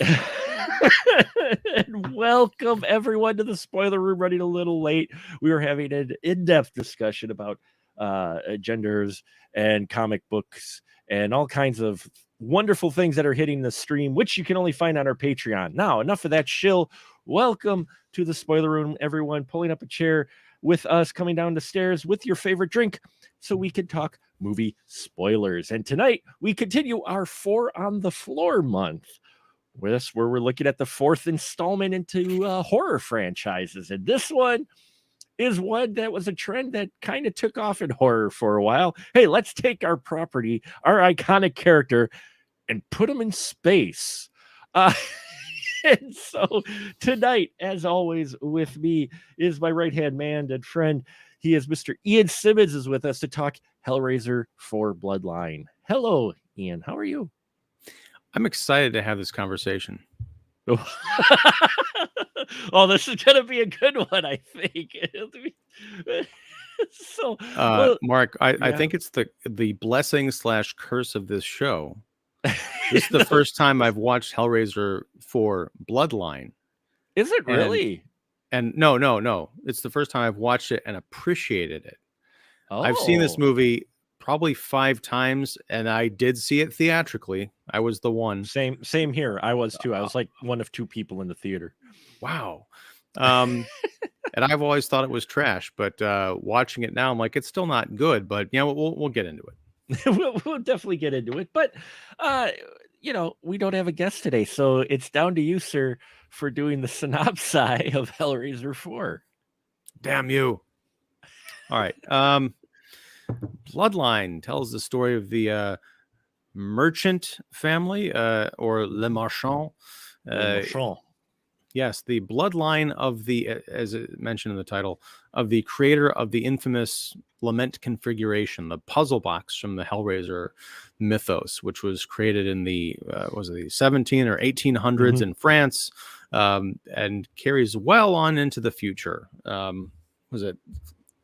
And welcome everyone to the spoiler room. Running a little late. We were having an in-depth discussion about genders and comic books and all kinds of wonderful things that are hitting the stream, which you can only find on our Patreon. Now, enough of that shill. Welcome to the spoiler room, everyone. Pulling up a chair with us, coming down the stairs with your favorite drink so we can talk movie spoilers. And tonight we continue our 4 on the Floor month. Where we're looking at the 4th installment into horror franchises. And this one is one that was a trend that kind of took off in horror for a while. Hey, let's take our property, our iconic character, and put him in space. And so tonight, as always, with me is my right-hand man and friend. He is Mr. Ian Simmons is with us to talk Hellraiser for Bloodline. Hello, Ian. How are you? I'm excited to have this conversation. Oh, this is going to be a good one, I think. So, Mark, I think it's the blessing / curse of this show. This is the first time I've watched Hellraiser for Bloodline. Is it really? And no. It's the first time I've watched it and appreciated it. Oh. I've seen this movie probably 5 times, and I did see it theatrically. I was the one. Same here. I was too. I was like one of 2 people in the theater. Wow. And I've always thought it was trash, but watching it now, I'm like, it's still not good. But we'll get into it. we'll definitely get into it. But we don't have a guest today, so it's down to you, sir, for doing the synopsis of Hellraiser 4. Damn you! All right. Bloodline tells the story of the merchant family, or Le Marchand. Yes, the bloodline of the, as it mentioned in the title, of the creator of the infamous Lament configuration, the puzzle box from the Hellraiser mythos, which was created in the was it the 17 or 1800s in France, and carries well on into the future. Was it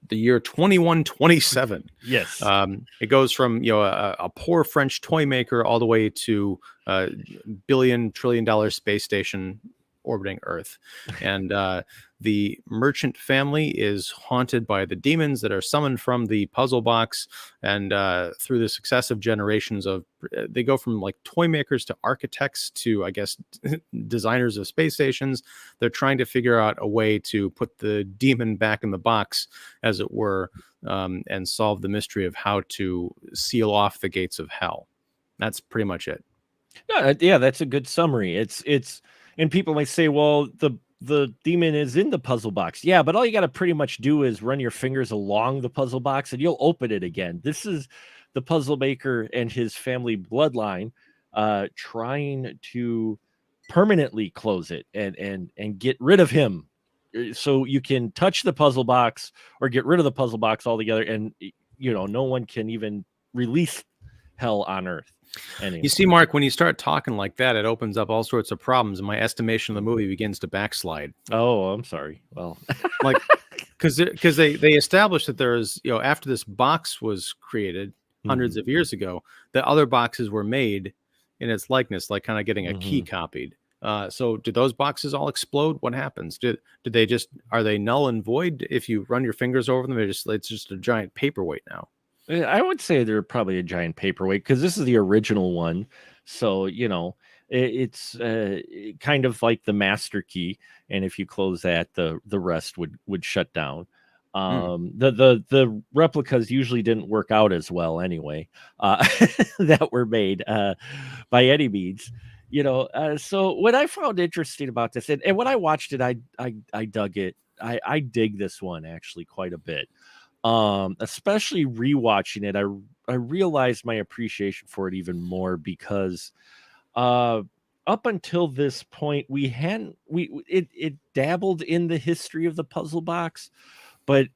the year 2127? Yes. It goes from a poor French toy maker all the way to billion-trillion-dollar space station orbiting Earth. And the merchant family is haunted by the demons that are summoned from the puzzle box. And through the successive generations they go from like toy makers to architects to, I guess, designers of space stations. They're trying to figure out a way to put the demon back in the box, as it were, and solve the mystery of how to seal off the gates of hell. That's pretty much it. Yeah, that's a good summary. It's and people might say, well, the demon is in the puzzle box. Yeah, but all you got to pretty much do is run your fingers along the puzzle box and you'll open it again. This is the puzzle maker and his family bloodline trying to permanently close it and get rid of him. So you can touch the puzzle box or get rid of the puzzle box altogether, and no one can even release hell on Earth anymore. You see, Mark, when you start talking like that, it opens up all sorts of problems, and my estimation of the movie begins to backslide. Oh, I'm sorry. Well, like because they established that there is, after this box was created hundreds of years ago, that other boxes were made in its likeness, like kind of getting a key copied. So did those boxes all explode? What happens? Are they null and void if you run your fingers over them? It's just a giant paperweight now. I would say they're probably a giant paperweight because this is the original one. So, it's kind of like the master key. And if you close that, the rest would shut down. The replicas usually didn't work out as well anyway, that were made by any means. So what I found interesting about this, and when I watched it, I dug it. I dig this one actually quite a bit. Especially rewatching it, I realized my appreciation for it even more because up until this point it dabbled in the history of the puzzle box, but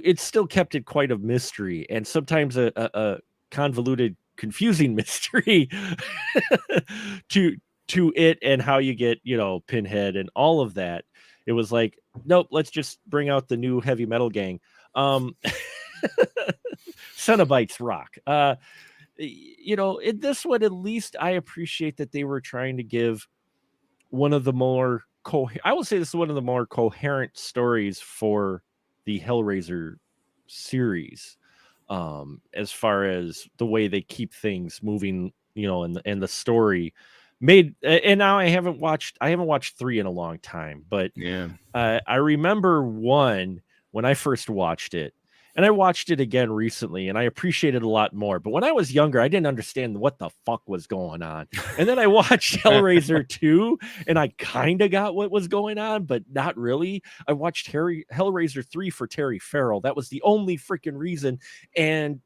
it still kept it quite a mystery, and sometimes a convoluted, confusing mystery to it, and how you get Pinhead and all of that. It was like, nope, let's just bring out the new heavy metal gang. Cenobites rock. In this one, at least I appreciate that they were trying to give one of the more I will say this is one of the more coherent stories for the Hellraiser series, as far as the way they keep things moving, and the story made. And now I haven't watched 3 in a long time, but Yeah. I remember 1 when I first watched it, and I watched it again recently, and I appreciated it a lot more. But when I was younger, I didn't understand what the fuck was going on. And then I watched Hellraiser 2, and I kind of got what was going on, but not really. I watched Hellraiser 3 for Terry Farrell. That was the only freaking reason. And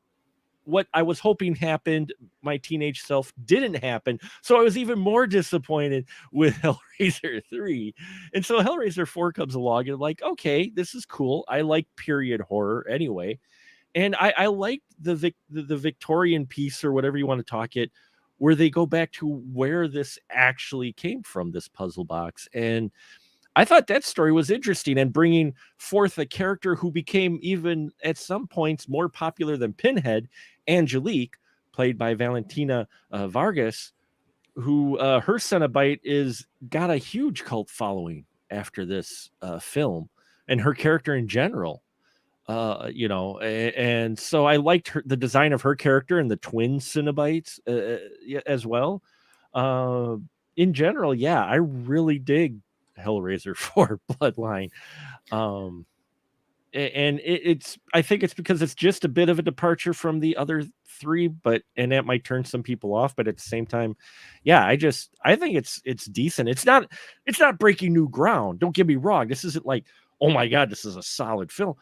what I was hoping happened, my teenage self, didn't happen. So I was even more disappointed with Hellraiser 3. And so Hellraiser 4 comes along and I'm like, okay, this is cool. I like period horror anyway. And I liked the Victorian piece, or whatever you want to talk it, where they go back to where this actually came from, this puzzle box. And I thought that story was interesting, and bringing forth a character who became, even at some points, more popular than Pinhead, Angelique, played by Valentina Vargas, who her Cenobite is got a huge cult following after this film, and her character in general. And so I liked the design of her character and the twin Cenobites as well. In general, yeah, I really dig Hellraiser 4 Bloodline. And I think it's because it's just a bit of a departure from the other 3, and that might turn some people off, but at the same time, yeah, I think it's decent. It's not breaking new ground. Don't get me wrong. This isn't like, oh my God, this is a solid film,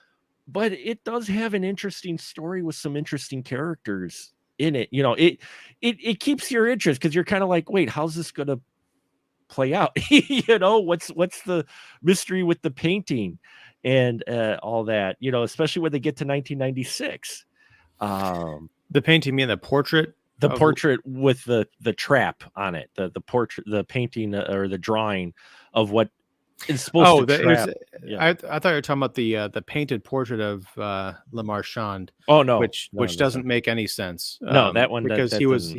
but it does have an interesting story with some interesting characters in it. It keeps your interest, because you're kind of like, wait, how's this gonna play out? What's the mystery with the painting and all that, especially when they get to 1996. The painting, mean the portrait? The portrait with the trap on it, the portrait, the painting, or the drawing of what is supposed to trap. I thought you were talking about the painted portrait of Le Marchand. Oh no, which doesn't make any sense. No, that one, because he was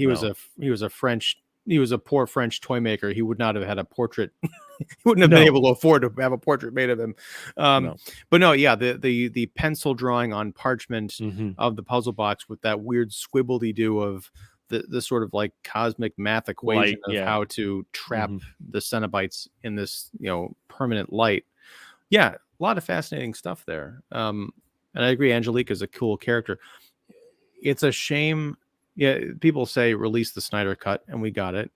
a poor French toy maker. He would not have had a portrait. He wouldn't have been able to afford to have a portrait made of him. But no, yeah, the pencil drawing on parchment of the puzzle box with that weird squibbly do of the sort of like cosmic math equation of how to trap the Cenobites in this permanent light. Yeah, a lot of fascinating stuff there. And I agree, Angelique is a cool character. It's a shame. Yeah, people say release the Snyder cut, and we got it.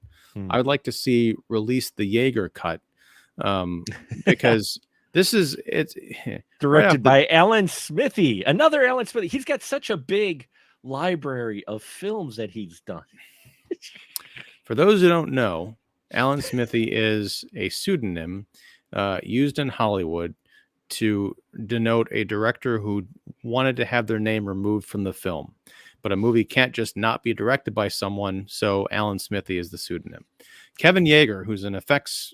I would like to see release the Yeager cut, because it's directed by Alan Smithy, another Alan Smithy. He's got such a big library of films that he's done. For those who don't know, Alan Smithy is a pseudonym used in Hollywood to denote a director who wanted to have their name removed from the film. But a movie can't just not be directed by someone, so Alan Smithy is the pseudonym. Kevin Yeager, who's an effects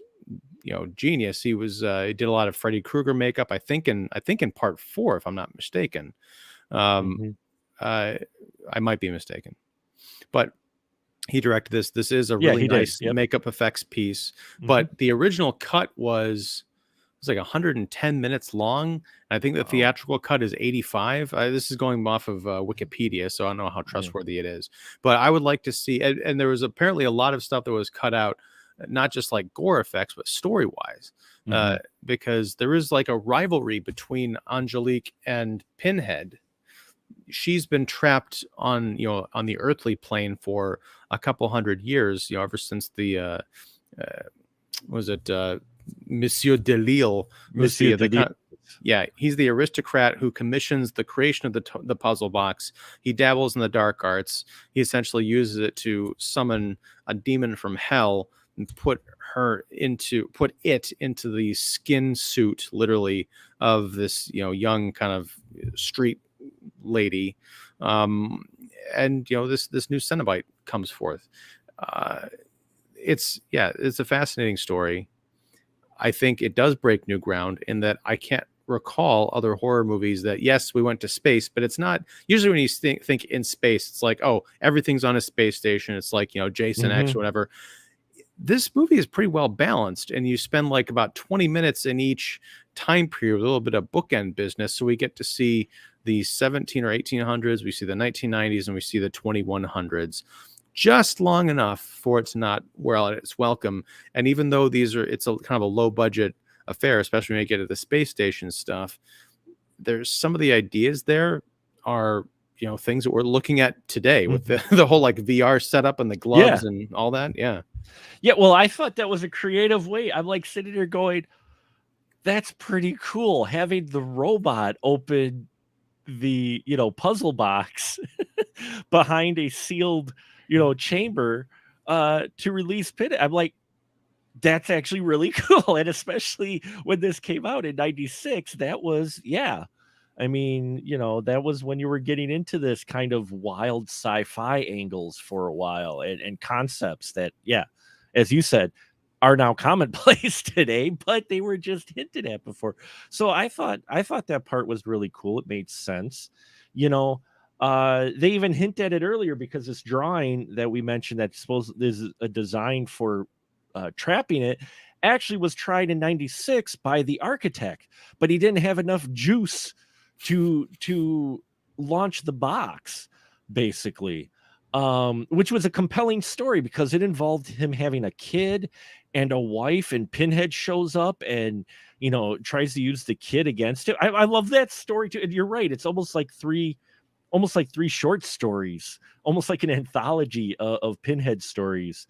genius, he did a lot of Freddy Krueger makeup, I think in part 4, if I'm not mistaken. I might be mistaken, but he directed this. This is a really nice makeup effects piece. But the original cut was like 110 minutes long. I think the theatrical cut is 85. This is going off of Wikipedia, so I don't know how trustworthy it is. But I would like to see, and there was apparently a lot of stuff that was cut out, not just like gore effects, but story-wise, because there is like a rivalry between Angelique and Pinhead. She's been trapped on the earthly plane for a couple hundred years, ever since the Monsieur Delisle. He's the aristocrat who commissions the creation of the puzzle box. He dabbles in the dark arts. He essentially uses it to summon a demon from hell and put it into the skin suit, literally, of this young kind of street lady, and this new Cenobite comes forth. It's a fascinating story. I think it does break new ground in that I can't recall other horror movies that, yes, we went to space, but it's not usually when you think in space, it's like, oh, everything's on a space station. It's like Jason X or whatever. this movie is pretty well balanced, and you spend like about 20 minutes in each time period, a little bit of bookend business. So we get to see the 17 or 1800s, we see the 1990s, and we see the 2100s, just long enough for it to not wear out its welcome. And even though it's a kind of a low budget affair, especially when you get to the space station stuff, there's some of the ideas there are, things that we're looking at today with the whole like VR setup and the gloves and all that. Yeah. Yeah. Well, I thought that was a creative way. I'm like sitting there going, that's pretty cool. Having the robot open the, puzzle box behind a sealed, chamber to release Pinhead. I'm like, that's actually really cool. And especially when this came out in 96, that was, I mean, that was when you were getting into this kind of wild sci-fi angles for a while and concepts that, as you said, are now commonplace today, but they were just hinted at before. So I thought that part was really cool. It made sense. They even hint at it earlier because this drawing that we mentioned that is a design for trapping it actually was tried in 96 by the architect, but he didn't have enough juice to launch the box, basically, which was a compelling story because it involved him having a kid and a wife, and Pinhead shows up and tries to use the kid against him. I love that story too. And you're right, it's almost like three short stories, almost like an anthology of Pinhead stories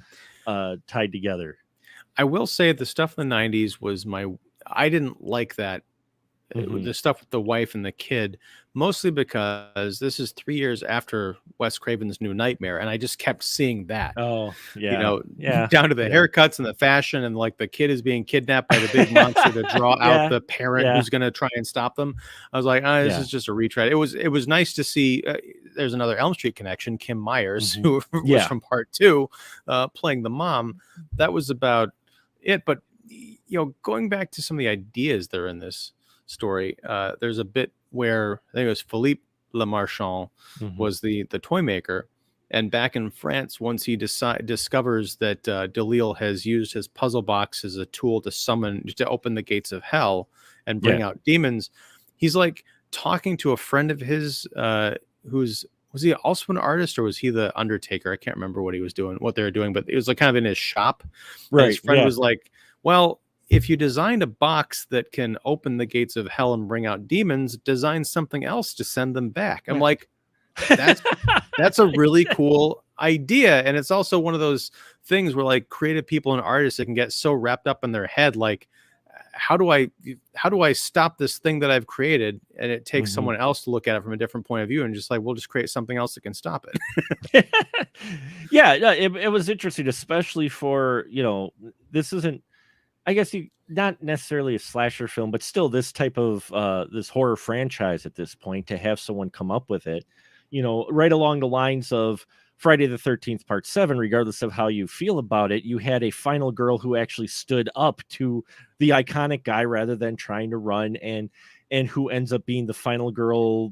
tied together. I will say the stuff in the 90s was I didn't like that. The stuff with the wife and the kid, mostly because this is 3 years after Wes Craven's New Nightmare, and I just kept seeing that. Oh, yeah. Down to the haircuts and the fashion, and like the kid is being kidnapped by the big monster to draw out the parent who's going to try and stop them. I was like, this is just a retread. It was nice to see. There's another Elm Street connection, Kim Myers, who was from part 2, playing the mom. That was about it. But going back to some of the ideas that are in this story, there's a bit where I think it was Philippe Le Marchand was the toy maker, and back in France, once he discovers that Delisle has used his puzzle box as a tool to open the gates of hell and bring out demons, he's like talking to a friend of his was he also an artist, or was he the undertaker? I can't remember what they were doing, but it was like kind of in his shop. Right. And his friend was like, well, if you designed a box that can open the gates of hell and bring out demons, design something else to send them back. I'm like, that's a really cool idea. And it's also one of those things where like creative people and artists that can get so wrapped up in their head, like, how do I stop this thing that I've created? And it takes someone else to look at it from a different point of view, and just like, we'll just create something else that can stop it. It was interesting, especially for, this isn't, I guess, not necessarily a slasher film, but still this type of this horror franchise at this point, to have someone come up with it, right along the lines of Friday the 13th Part 7, regardless of how you feel about it, you had a final girl who actually stood up to the iconic guy rather than trying to run, and who ends up being the final girl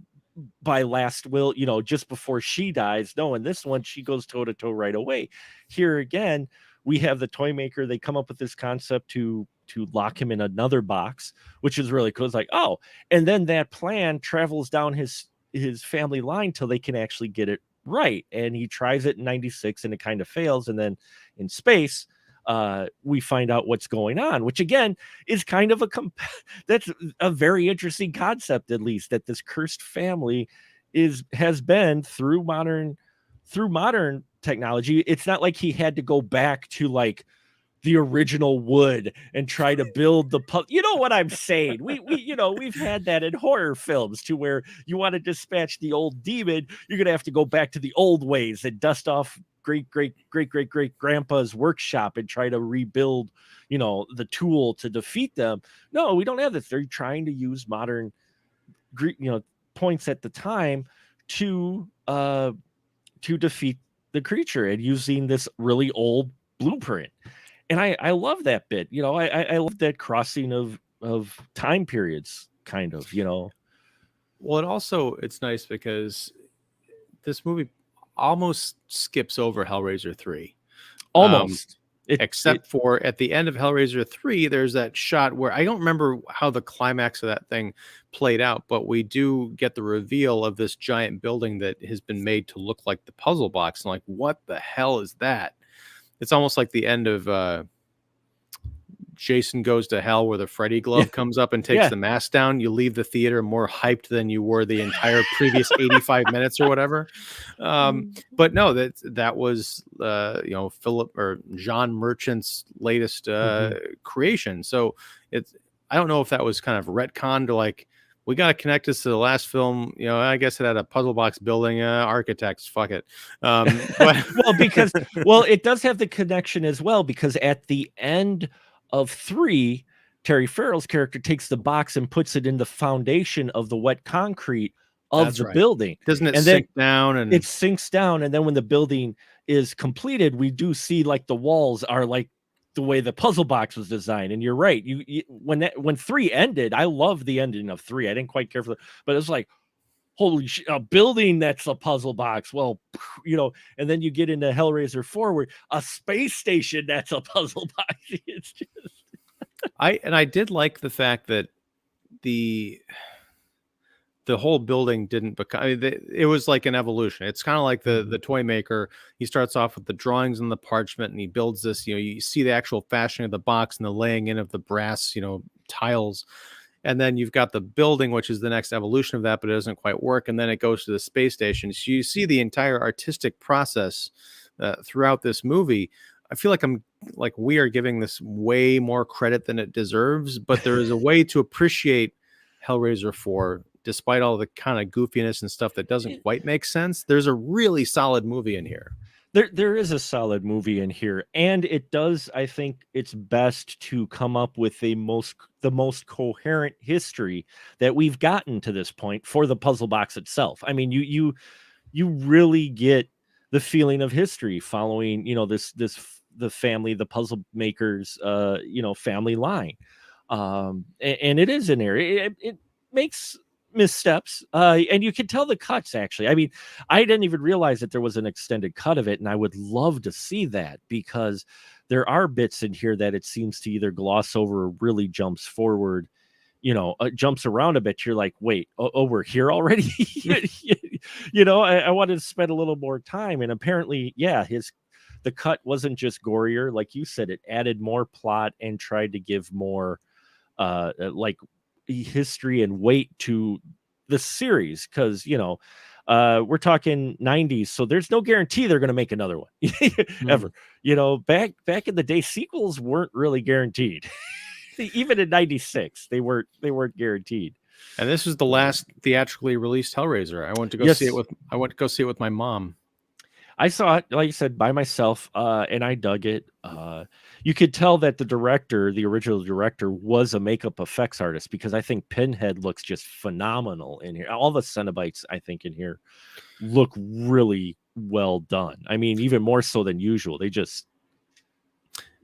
by last will, just before she dies. No, in this one, she goes toe to toe right away. Here again, we have the toy maker. They come up with this concept to lock him in another box, which is really cool. It's like, oh, and then that plan travels down his family line till they can actually get it right. And he tries it in 96 and it kind of fails. And then in space, we find out what's going on, which again is kind of that's a very interesting concept, at least, that this cursed family has been through modern technology. It's not like he had to go back to like the original wood and try to build you know what I'm saying? We've had that in horror films to where you want to dispatch the old demon, you're gonna have to go back to the old ways and dust off great grandpa's workshop and try to rebuild, the tool to defeat them. No, we don't have this. They're trying to use modern, points at the time to defeat the creature, and using this really old blueprint. And I love that bit. I love that crossing of time periods, kind of. Well, it's nice because this movie almost skips over Hellraiser 3. Almost. Except for at the end of Hellraiser 3, there's that shot where I don't remember how the climax of that thing played out, but we do get the reveal of this giant building that has been made to look like the puzzle box. And like, what the hell is that? It's almost like the end of Jason Goes to Hell, where the Freddy glove comes up and takes the mask down. You leave the theater more hyped than you were the entire previous 85 minutes or whatever. But no, that was Philip or John Merchant's latest creation. So I don't know if that was kind of retconned to like, we got to connect this to the last film. I guess it had a puzzle box building, architects, fuck it. But it does have the connection as well, because at the end of 3, Terry Farrell's character takes the box and puts it in the foundation of the wet concrete of the building. Doesn't it sink down? And it sinks down, and then when the building is completed, we do see like the walls are like the way the puzzle box was designed. And you're right. When 3 ended, I love the ending of 3. I didn't quite care for but it was like, holy shit, a building that's a puzzle box. Well, and then you get into Hellraiser 4, where a space station that's a puzzle box. It's just I did like the fact that the whole building didn't become, it was like an evolution. It's kind of like the toy maker. He starts off with the drawings on the parchment, and he builds this, you see the actual fashioning of the box and the laying in of the brass, tiles. And then you've got the building, which is the next evolution of that, but it doesn't quite work. And then it goes to the space station. So you see the entire artistic process throughout this movie. I feel like we are giving this way more credit than it deserves, but there is a way to appreciate Hellraiser 4, despite all the kind of goofiness and stuff that doesn't quite make sense. There's a really solid movie in here. There is a solid movie in here, and it does, I think, its best to come up with the most coherent history that we've gotten to this point for the puzzle box itself. I mean, you really get the feeling of history following, the family, the puzzle makers, family line, and it is in there. It makes missteps, and you can tell the cuts. Actually, I mean, I didn't even realize that there was an extended cut of it, and I would love to see that, because there are bits in here that it seems to either gloss over or really jumps forward, jumps around a bit. You're like, wait, we're here already. I wanted to spend a little more time, and apparently, the cut wasn't just gorier, like you said. It added more plot and tried to give more like history and weight to the series, because we're talking 90s, so there's no guarantee they're going to make another one ever. Back in the day, sequels weren't really guaranteed. Even in 96, they weren't guaranteed. And this is the last theatrically released Hellraiser. I went to go see it with my mom. I saw it, like you said, by myself, and I dug it. You could tell that the original director, was a makeup effects artist, because I think Pinhead looks just phenomenal in here. All the Cenobites, I think, in here look really well done. I mean, even more so than usual. They just...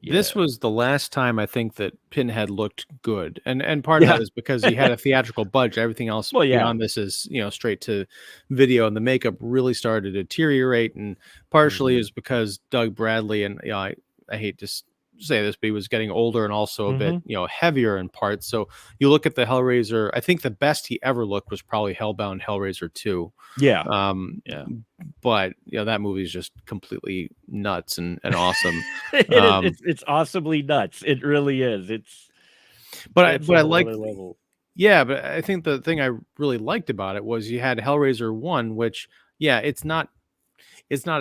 This was the last time I think that Pinhead looked good, and part of that is because he had a theatrical budget. Everything else beyond this is straight to video, and the makeup really started to deteriorate. And partially is because Doug Bradley, and I hate to say this, but he was getting older and also a bit heavier in parts. So you look at the Hellraiser. I think the best he ever looked was probably Hellbound Hellraiser 2. But that movie is just completely nuts and awesome. It's awesomely nuts. It really is. But I like level. Yeah, but I think the thing I really liked about it was you had Hellraiser 1, which it's not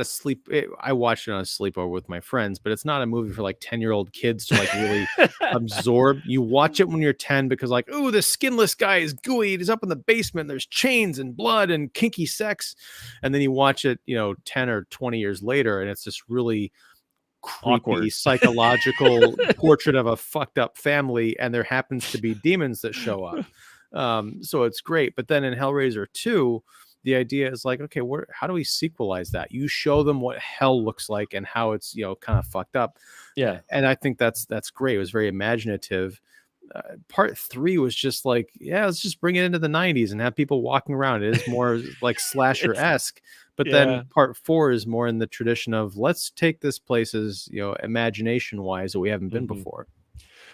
a sleep. I watched it on a sleepover with my friends, but it's not a movie for like 10-year-old kids to like really absorb. You watch it when you're 10 because like, oh, this skinless guy is gooey. He's up in the basement. There's chains and blood and kinky sex. And then you watch it, 10 or 20 years later, and it's this really creepy, awkward, psychological portrait of a fucked up family. And there happens to be demons that show up. So it's great. But then in Hellraiser 2, the idea is like, okay, how do we sequelize that? You show them what hell looks like and how it's, kind of fucked up. Yeah. And I think that's great. It was very imaginative. part 3 was just like, yeah, let's just bring it into the 90s and have people walking around. It is more like slasher-esque. But then part 4 is more in the tradition of, let's take this places, imagination wise that we haven't been before.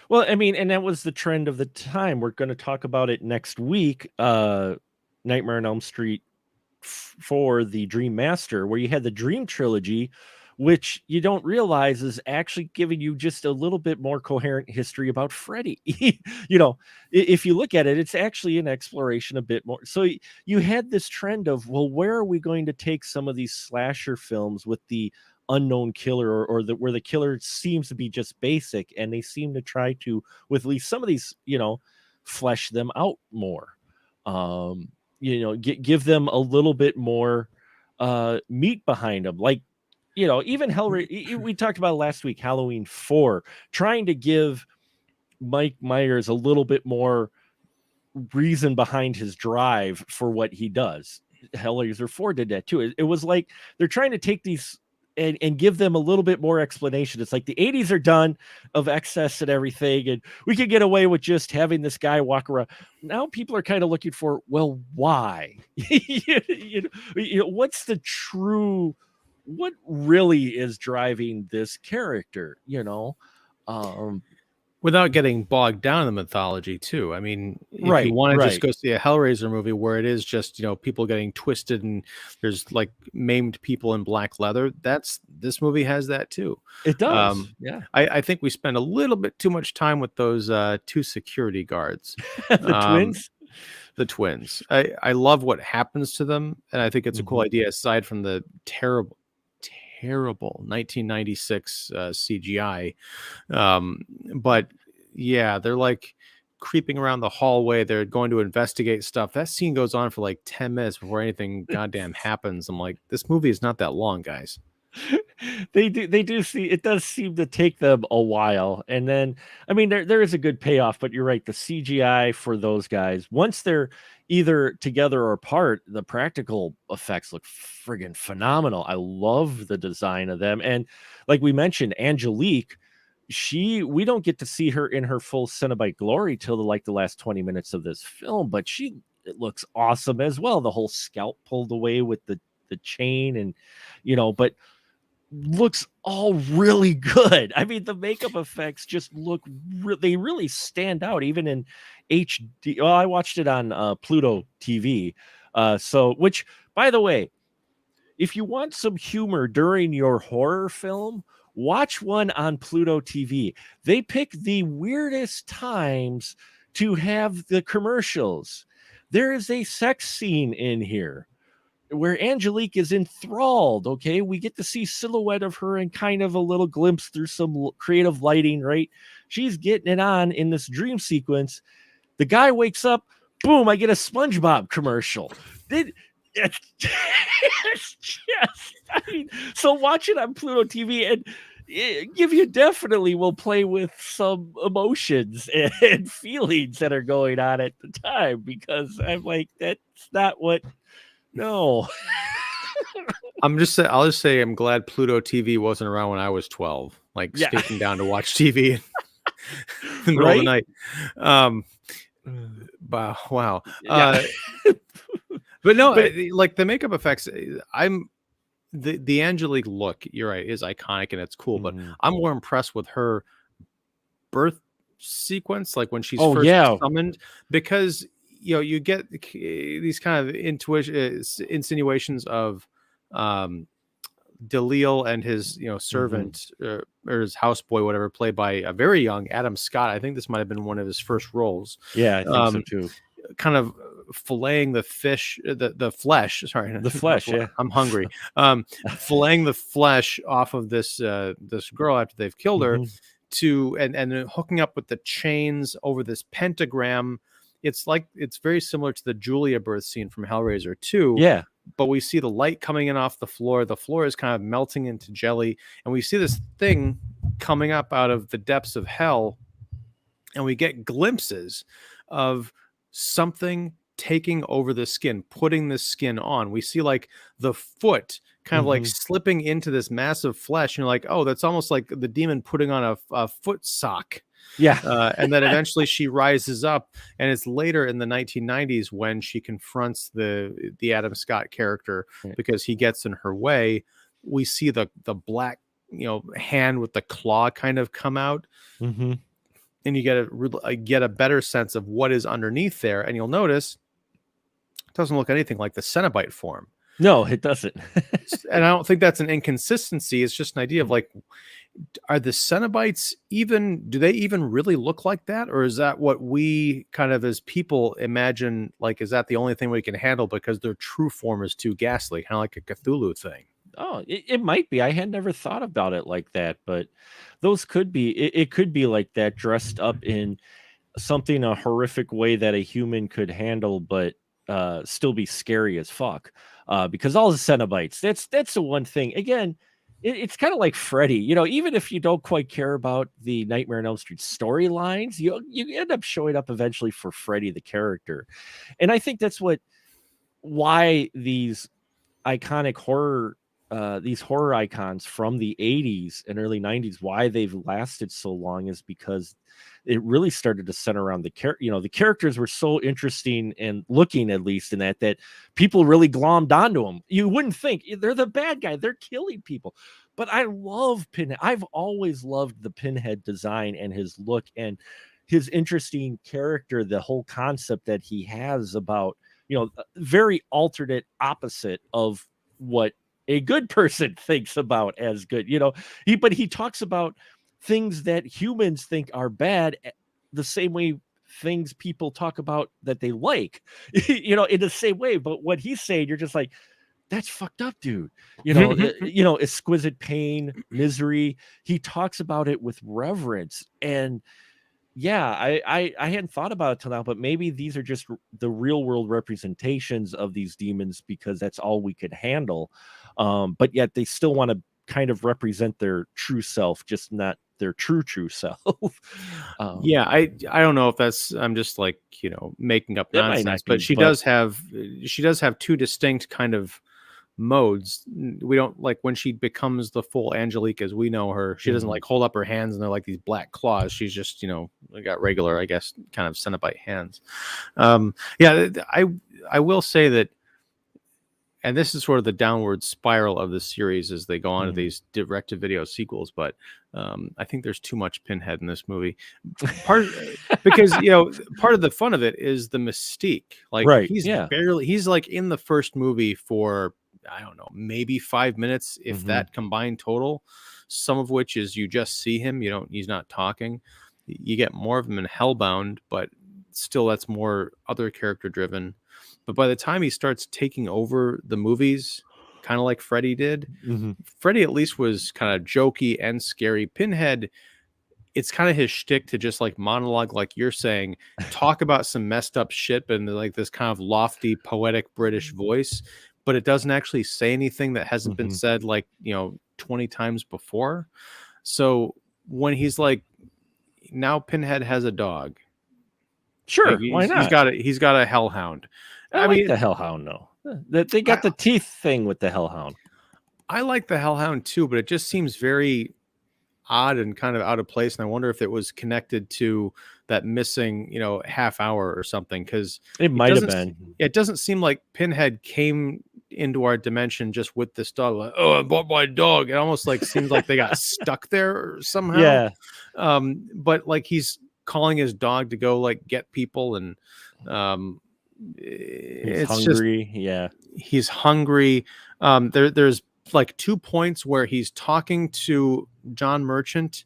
Well, I mean, and that was the trend of the time. We're going to talk about it next week. Nightmare on Elm Street for the Dream Master, where you had the Dream trilogy, which you don't realize is actually giving you just a little bit more coherent history about Freddy. If you look at it, it's actually an exploration a bit more. So you had this trend of, well, where are we going to take some of these slasher films with the unknown killer, or where the killer seems to be just basic, and they seem to try to, with at least some of these, flesh them out more. Give them a little bit more meat behind them. Like, even Hellraiser, we talked about last week, Halloween 4, trying to give Mike Myers a little bit more reason behind his drive for what he does. Hellraiser 4 did that too. It was like they're trying to take these and give them a little bit more explanation. It's like the 80s are done of excess and everything, and we could get away with just having this guy walk around. Now people are kind of looking for, well, why? What's the true, what really is driving this character, Without getting bogged down in the mythology too. I mean, if you want to just go see a Hellraiser movie where it is just, people getting twisted and there's like maimed people in black leather, this movie has that too. It does. Yeah. I think we spend a little bit too much time with those 2 security guards. Twins. The twins. I love what happens to them, and I think it's a cool idea, aside from the terrible 1996 CGI. But yeah, they're like creeping around the hallway. They're going to investigate stuff. That scene goes on for like 10 minutes before anything goddamn happens. I'm like, this movie is not that long, guys. They do see, it does seem to take them a while, and then I mean there is a good payoff, but you're right, the CGI for those guys, once they're either together or apart, the practical effects look friggin' phenomenal. I love the design of them, and like we mentioned, Angelique, we don't get to see her in her full Cenobite glory till the last 20 minutes of this film, but it looks awesome as well. The whole scalp pulled away with the chain, and but looks all really good. I mean, the makeup effects just look, they really stand out, even in HD. Well, I watched it on Pluto TV. Which, by the way, if you want some humor during your horror film, watch one on Pluto TV. They pick the weirdest times to have the commercials. There is a sex scene in here where Angelique is enthralled. Okay, we get to see silhouette of her and kind of a little glimpse through some creative lighting, right? She's getting it on in this dream sequence. The guy wakes up, boom, I get a SpongeBob commercial. It's just, I mean, so watch it on Pluto TV, and you definitely will play with some emotions and feelings that are going on at the time, because I'm like, that's not what. No. I'll just say I'm glad Pluto TV wasn't around when I was 12, like sneaking down to watch TV in the middle of the night. Wow. Yeah. But no, like the makeup effects, the Angelique look, you're right, is iconic and it's cool, but I'm more impressed with her birth sequence, like when she's first summoned, because you get these kind of insinuations of Delisle and his servant or his houseboy, whatever, played by a very young Adam Scott. I think this might have been one of his first roles. Yeah, I think so too. Kind of filleting the flesh. Sorry, the flesh. Yeah, I'm hungry. Filleting the flesh off of this girl after they've killed her, and hooking up with the chains over this pentagram. It's very similar to the Julia birth scene from Hellraiser 2. Yeah. But we see the light coming in off the floor. The floor is kind of melting into jelly. And we see this thing coming up out of the depths of hell. And we get glimpses of something taking over the skin, putting the skin on. We see like the foot kind of like slipping into this massive flesh. And you're like, oh, that's almost like the demon putting on a foot sock. Yeah. And then eventually she rises up, and it's later in the 1990s when she confronts the Adam Scott character because he gets in her way. We see the black, hand with the claw kind of come out. And you get a better sense of what is underneath there. And you'll notice it doesn't look anything like the Cenobite form. No, it doesn't. And I don't think that's an inconsistency. It's just an idea of like, are the Cenobites do they even really look like that? Or is that what we kind of as people imagine? Like, is that the only thing we can handle because their true form is too ghastly, kind of like a Cthulhu thing? Oh, it might be. I had never thought about it like that, but those could be. It could be like that, dressed up in something a horrific way that a human could handle, but still be scary as fuck. Because all the Cenobites, that's the one thing. Again, it's kind of like Freddy. Even if you don't quite care about the Nightmare on Elm Street storylines, you end up showing up eventually for Freddy the character, and I think that's why these iconic these horror icons from the 80s and early 90s, why they've lasted so long is because it really started to center around the characters were so interesting and looking, at least in that people really glommed onto them. You wouldn't think they're the bad guy, they're killing people, but I love Pinhead. I've always loved the Pinhead design and his look and his interesting character, the whole concept that he has about, very alternate opposite of what a good person thinks about as good. But he talks about things that humans think are bad the same way things people talk about that they like, in the same way. But what he's saying, you're just like, that's fucked up, dude. Exquisite pain, misery. He talks about it with reverence. And yeah, I hadn't thought about it till now, but maybe these are just the real world representations of these demons because that's all we could handle. But yet they still want to kind of represent their true self, just not their true self. Yeah, I don't know if that's, I'm just like, making up nonsense, but she does have two distinct kind of modes. We don't, like, when she becomes the full Angelique as we know her, she doesn't like hold up her hands and they're like these black claws. She's just, got regular, I guess, kind of Cenobite hands. Yeah, I will say that, and this is sort of the downward spiral of the series as they go on to these direct-to-video sequels. But I think there's too much Pinhead in this movie. Because part of the fun of it is the mystique. Like, right, he's like in the first movie for, I don't know, maybe 5 minutes, if that combined total. Some of which is you just see him. He's not talking. You get more of him in Hellbound, but still that's more other character driven. But by the time he starts taking over the movies, kind of like Freddy did, Freddy at least was kind of jokey and scary. Pinhead, it's kind of his shtick to just like monologue, like you're saying, talk about some messed up shit, but in like this kind of lofty, poetic British voice. But it doesn't actually say anything that hasn't been said like, 20 times before. So when he's like, now Pinhead has a dog. Sure, like why not? He's got a hellhound. I mean, the hellhound, though. They got the teeth thing with the hellhound. I like the hellhound too, but it just seems very odd and kind of out of place. And I wonder if it was connected to that missing, half hour or something. Because it might have been. It doesn't seem like Pinhead came into our dimension just with this dog. Like, oh, I bought my dog. It almost like seems like they got stuck there somehow. Yeah. But like he's calling his dog to go like get people, and he's hungry. He's hungry. There's like 2 points where he's talking to John Merchant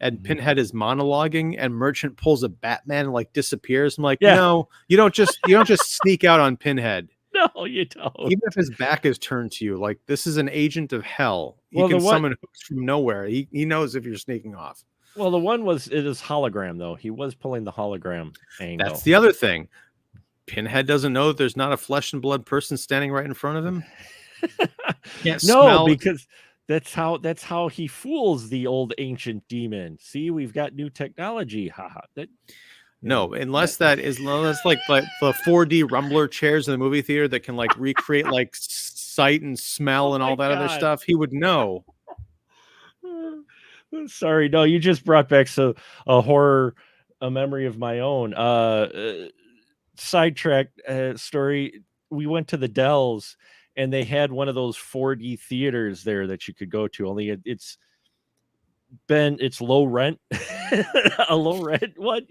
and Pinhead is monologuing, and Merchant pulls a Batman and like disappears. I'm like, no, you don't just sneak out on Pinhead. No, you don't. Even if his back is turned to you, like this is an agent of hell. He can summon hooks from nowhere. He knows if you're sneaking off. Well, the one it is hologram though. He was pulling the hologram angle. That's the other thing. Pinhead doesn't know that there's not a flesh and blood person standing right in front of him. Because that's how he fools the old ancient demon. See, we've got new technology. Haha. No, unless like the 4D rumbler chairs in the movie theater that can like recreate like sight and smell and all that other stuff, he would know. Sorry, no, you just brought back a memory of my own. Sidetrack story. We went to the Dells, and they had one of those 4D theaters there that you could go to. Only it's low rent, a low rent one.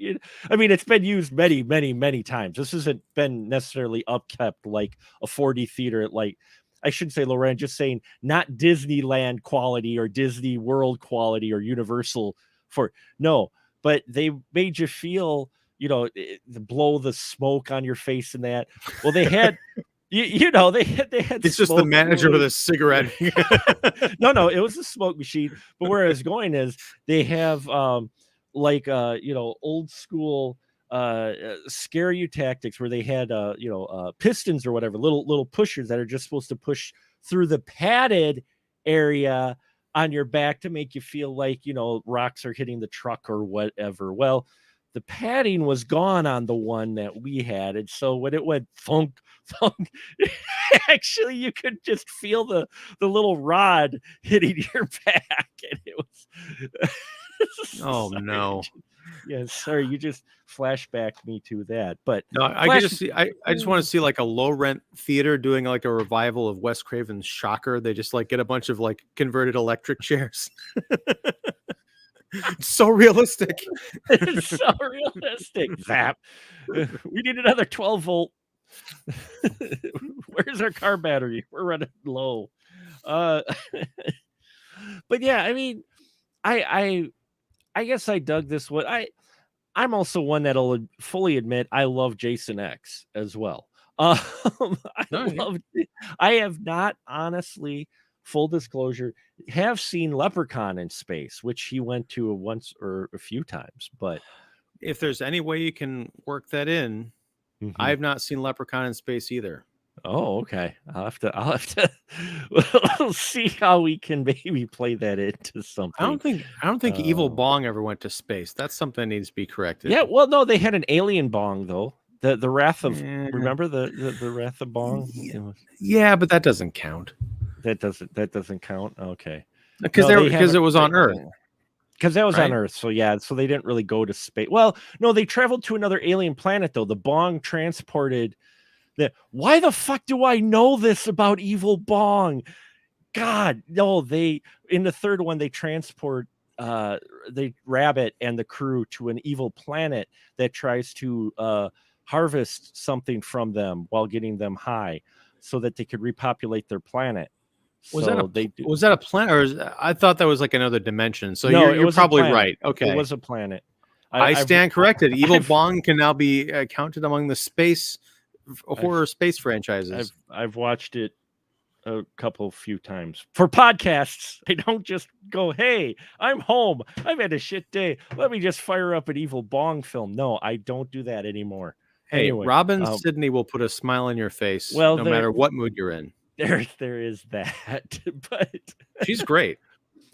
I mean, it's been used many times. This hasn't been necessarily upkept like a 4D theater. Like, I shouldn't say low rent, just saying not Disneyland quality or Disney World quality or Universal but they made you feel, blow the smoke on your face and that. Well, they had. They had. It's just the manager with a cigarette. No, it was a smoke machine. But where I was going is they have old school scare you tactics where they had pistons or whatever, little pushers that are just supposed to push through the padded area on your back to make you feel like rocks are hitting the truck or whatever. Well, the padding was gone on the one that we had, and so when it went thunk, actually you could just feel the little rod hitting your back, and it was oh no. Yeah, sorry, you just flashbacked me to that. But no, I just want to see like a low rent theater doing like a revival of Wes Craven's Shocker. They just like get a bunch of like converted electric chairs. It's so realistic. It's so realistic. Zap. We need another 12-volt. Where's our car battery? We're running low. But yeah, I mean, I guess I dug this one. I'm also one that'll fully admit I love Jason X as well. I have not, honestly, full disclosure, have seen Leprechaun in Space, which he went to once or a few times. But if there's any way you can work that in, I have not seen Leprechaun in Space either. Oh, okay. I'll have to we'll see how we can maybe play that into something. I don't think Evil Bong ever went to space. That's something that needs to be corrected. Yeah, well, no, they had an alien bong though. The Wrath of remember the Wrath of Bong? Yeah, but that doesn't count. That doesn't count. Okay. Because it was on Earth. Because that was on Earth. So yeah, so they didn't really go to space. Well, no, they traveled to another alien planet though. The Bong transported why the fuck do I know this about Evil Bong? God, no, in the third one they transport the rabbit and the crew to an evil planet that tries to harvest something from them while getting them high so that they could repopulate their planet. Was that a planet, or I thought that was like another dimension? So no, you're probably right. Okay, it was a planet. I stand corrected. Evil Bong can now be counted among the space horror space franchises. I've watched it a few times for podcasts. I don't just go, hey, I'm home, I've had a shit day, let me just fire up an Evil Bong film. No, I don't do that anymore. Hey, anyway, Robin Sidney will put a smile on your face no matter what mood you're in. There is that. But she's great.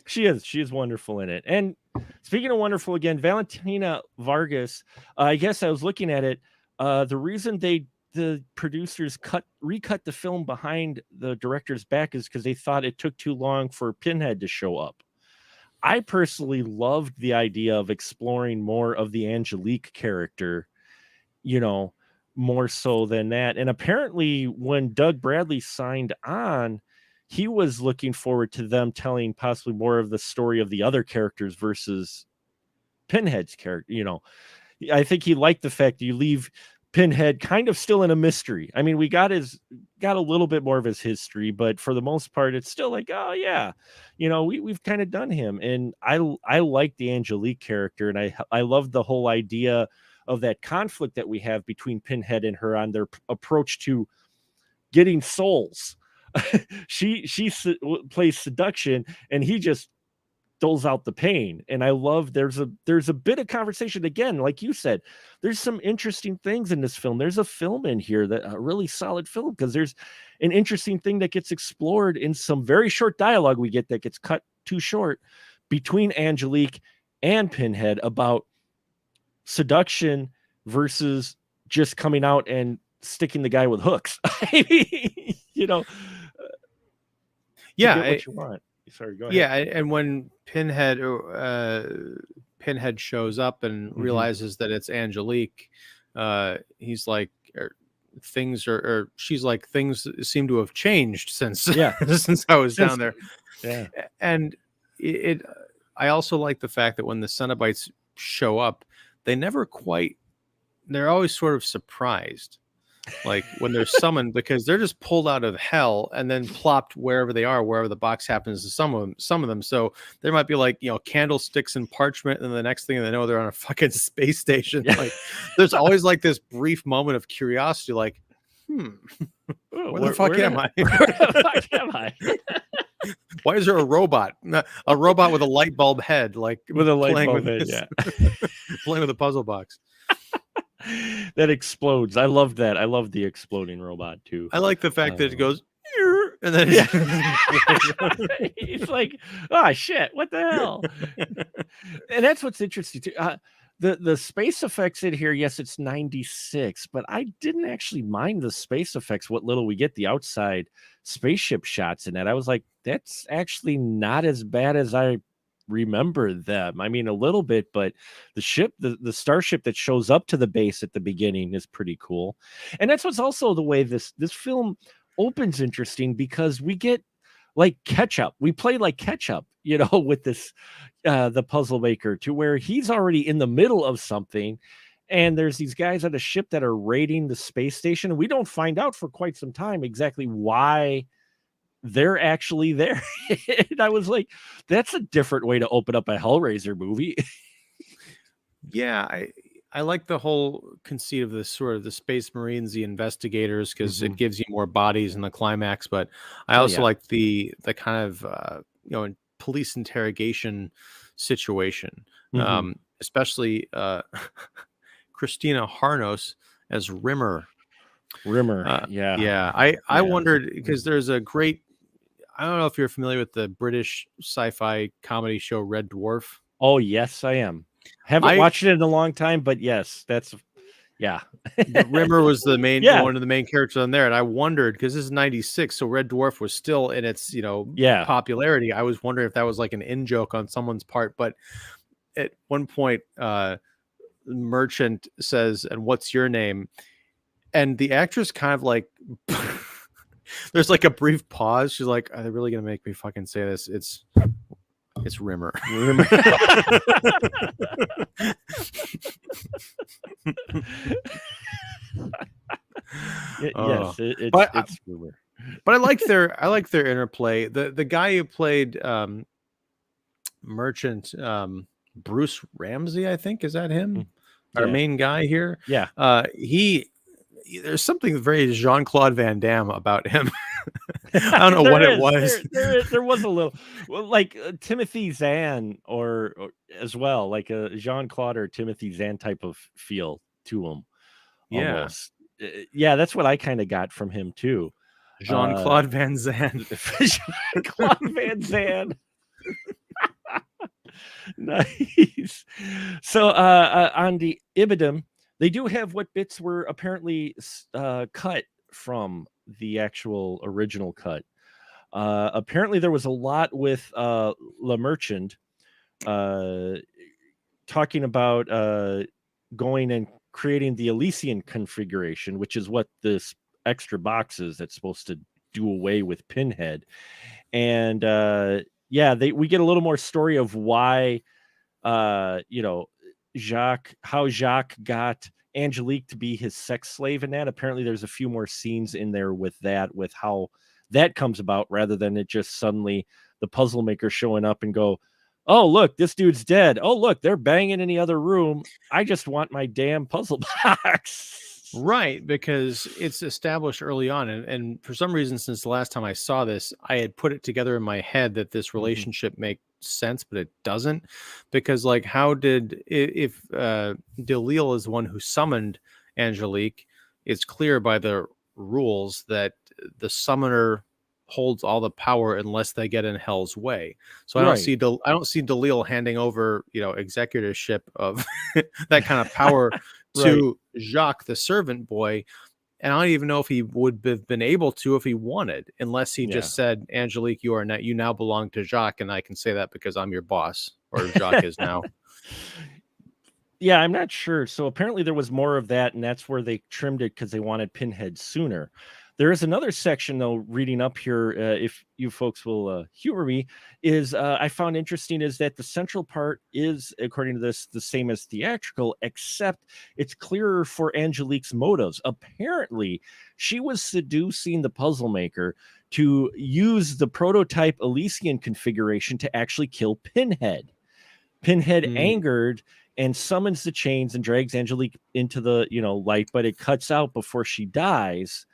She is wonderful in it. And speaking of wonderful again, Valentina Vargas, I guess I was looking at it, the reason the producers recut the film behind the director's back is because they thought it took too long for Pinhead to show up. I personally loved the idea of exploring more of the Angelique character, more so than that. And apparently when Doug Bradley signed on, he was looking forward to them telling possibly more of the story of the other characters versus Pinhead's character. I think he liked the fact that you leave Pinhead kind of still in a mystery. I mean, we got a little bit more of his history, but for the most part, it's still like, oh yeah, we've kind of done him. And I like the Angelique character, and I love the whole idea of that conflict that we have between Pinhead and her on their approach to getting souls. she plays seduction, and he just doles out the pain. And I love there's a bit of conversation again, like you said, there's some interesting things in this film. There's a film in here that a really solid film, because there's an interesting thing that gets explored in some very short dialogue we get that gets cut too short between Angelique and Pinhead about seduction versus just coming out and sticking the guy with hooks. I mean, to get what you want. Sorry, go ahead. Yeah, and when Pinhead shows up and realizes that it's Angelique, he's like, she's like, things seem to have changed since since I was down there. Yeah, and I also like the fact that when the Cenobites show up, they're always sort of surprised, like when they're summoned, because they're just pulled out of hell and then plopped wherever they are, wherever the box happens to some of them. So there might be like, candlesticks and parchment, and the next thing they know, they're on a fucking space station. Like there's always like this brief moment of curiosity, like, where the fuck am I? Where the fuck am I? Why is there a robot? A robot with a light bulb head, like with a light bulb head, playing with a puzzle box. That explodes. I love that. I love the exploding robot too. I like the fact that it goes and then it's like, oh shit, what the hell? And that's what's interesting too. The space effects in here, yes, it's 96, but I didn't actually mind the space effects. What little we get, the outside spaceship shots in that, I was like, that's actually not as bad as I remember them. I mean, a little bit, but the ship, the starship that shows up to the base at the beginning is pretty cool. And that's what's also the way this film opens interesting, because we get like catch up. We play like catch up, with this the puzzle maker, to where he's already in the middle of something, and there's these guys on a ship that are raiding the space station, and we don't find out for quite some time exactly why they're actually there. And I was like, that's a different way to open up a Hellraiser movie. Yeah, I like the whole conceit of this sort of the Space Marines, the investigators, because it gives you more bodies in the climax. But I also like the kind of police interrogation situation, especially Christina Harnos as Rimmer. I wondered, because there's a great, I don't know if you're familiar with the British sci-fi comedy show Red Dwarf. Oh yes, I am. Haven't watched it in a long time, but yes, that's Rimmer was the main one of the main characters on there, and I wondered, because this is 96, so Red Dwarf was still in its popularity. I was wondering if that was like an in joke on someone's part, but at one point, Merchant says, "And what's your name?" And the actress kind of like, there's like a brief pause. She's like, "Are they really gonna make me fucking say this? It's Rimmer." Yes, it's Rimmer. But I like their interplay. The guy who played Merchant, Bruce Ramsey, I think, is that him? Our main guy here. Yeah. There's something very Jean-Claude Van Damme about him. I don't know what it was. There was a little, like Timothy Zahn, or as well, like a Jean-Claude or Timothy Zahn type of feel to him. Almost. Yeah, that's what I kind of got from him too. Jean-Claude Van Zandt. Jean-Claude Van Zandt. Nice. So on the Ibidem, they do have what bits were apparently cut from the actual original cut. Apparently there was a lot with Le Merchant talking about going and creating the Elysian configuration, which is what this extra box is that's supposed to do away with Pinhead. And we get a little more story of why Jacques got Angelique to be his sex slave in that. Apparently there's a few more scenes in there with how that comes about, rather than it just suddenly the puzzle maker showing up and go, oh look, this dude's dead. Oh look, they're banging in the other room. I just want my damn puzzle box. Right, because it's established early on, and for some reason, since the last time I saw this, I had put it together in my head that this relationship makes sense, but it doesn't, because like, how did, if Delille is the one who summoned Angelique, it's clear by the rules that the summoner holds all the power unless they get in Hell's way. So I don't Right. see I don't see Delil handing over, executorship of that kind of power Right. to Jacques, the servant boy. And I don't even know if he would have been able to if he wanted, unless he Yeah. just said, Angelique, you now belong to Jacques, and I can say that because I'm your boss, or Jacques is now. Yeah, I'm not sure. So apparently there was more of that, and that's where they trimmed it because they wanted Pinhead sooner. There is another section, though, reading up here, if you folks will humor me, is I found interesting is that the central part is, according to this, the same as theatrical, except it's clearer for Angelique's motives. Apparently, she was seducing the puzzle maker to use the prototype Elysian configuration to actually kill Pinhead. Pinhead, angered, and summons the chains and drags Angelique into the light, but it cuts out before she dies.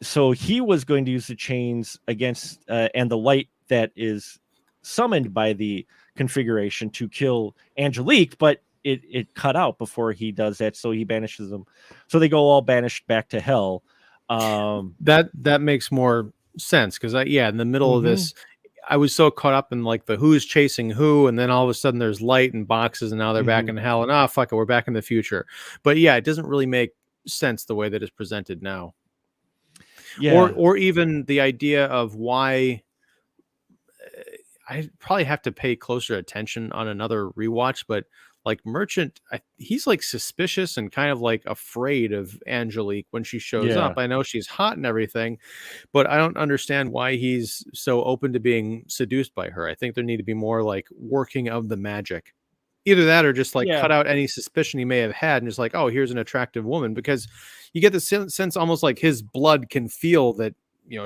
So he was going to use the chains against and the light that is summoned by the configuration to kill Angelique, but it cut out before he does that. So he banishes them. So they go all banished back to hell. That makes more sense because in the middle of this, I was so caught up in like the who's chasing who, and then all of a sudden there's light and boxes, and now they're back in hell, and fuck it, we're back in the future. But yeah, it doesn't really make sense the way that it's presented now. Yeah. Or even the idea of why. I probably have to pay closer attention on another rewatch, but like Merchant, he's like suspicious and kind of like afraid of Angelique when she shows up. I know she's hot and everything, but I don't understand why he's so open to being seduced by her. I think there need to be more like working of the magic. Either that or just like cut out any suspicion he may have had and just like, oh, here's an attractive woman, because you get the sense almost like his blood can feel that,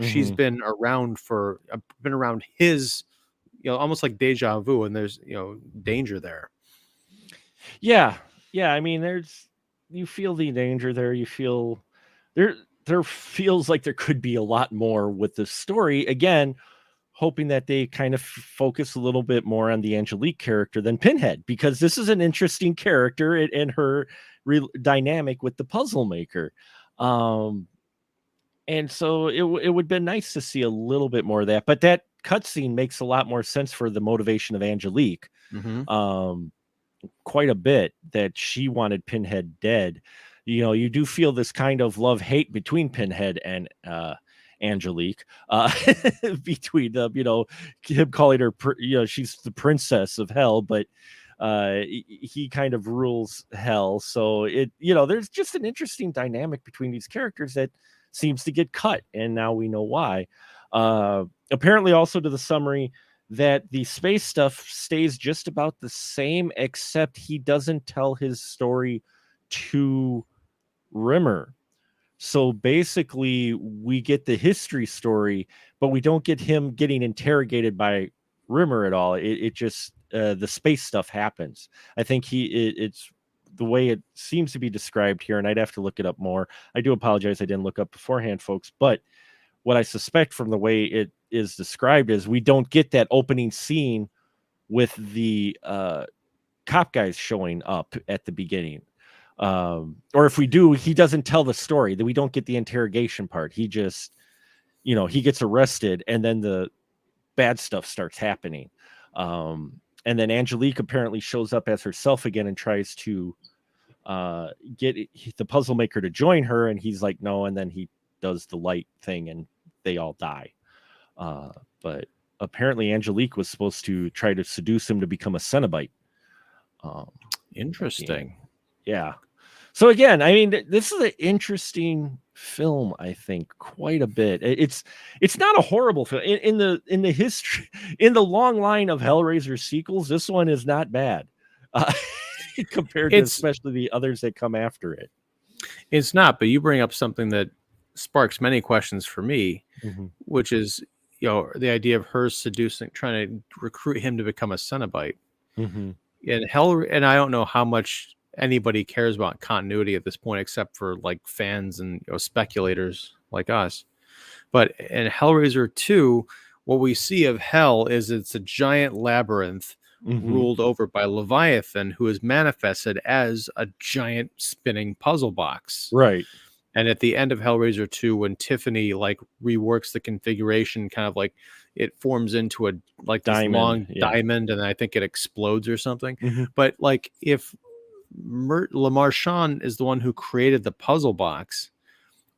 she's been around his, almost like deja vu, and there's, danger there. Yeah. I mean, you feel the danger there. You feel there feels like there could be a lot more with the story. Again, hoping that they kind of focus a little bit more on the Angelique character than Pinhead, because this is an interesting character and her dynamic with the puzzle maker. And so it would have been nice to see a little bit more of that, but that cutscene makes a lot more sense for the motivation of Angelique. Quite a bit, that she wanted Pinhead dead. You do feel this kind of love-hate between Pinhead and Angelique, between them, him calling her, she's the princess of hell, but he kind of rules hell. So there's just an interesting dynamic between these characters that seems to get cut, and now we know why. Apparently, also to the summary, that the space stuff stays just about the same, except he doesn't tell his story to Rimmer. So basically, we get the history story, but we don't get him getting interrogated by Rimmer at all. It just the space stuff happens. I think it's the way it seems to be described here, and I'd have to look it up more. I do apologize, I didn't look up beforehand, folks, but what I suspect from the way it is described is we don't get that opening scene with the cop guys showing up at the beginning. Or if we do, he doesn't tell the story, that we don't get the interrogation part. He just, he gets arrested, and then the bad stuff starts happening. And then Angelique apparently shows up as herself again and tries to get the puzzle maker to join her, and he's like, no, and then he does the light thing and they all die. But apparently Angelique was supposed to try to seduce him to become a Cenobite. Interesting. Yeah. So again, I mean, this is an interesting film, I think, quite a bit. It's not a horrible film. In the history, in the long line of Hellraiser sequels, this one is not bad. Compared to especially the others that come after it. It's not, but you bring up something that sparks many questions for me, which is, the idea of her trying to recruit him to become a Cenobite. And I don't know how much anybody cares about continuity at this point, except for like fans and speculators like us. But in Hellraiser 2, what we see of hell is it's a giant labyrinth ruled over by Leviathan, who is manifested as a giant spinning puzzle box. Right. And at the end of Hellraiser 2, when Tiffany like reworks the configuration, kind of like it forms into a like this Diamond, long yeah. diamond, and I think it explodes or something. Mhm. But like if Le Marchand is the one who created the puzzle box,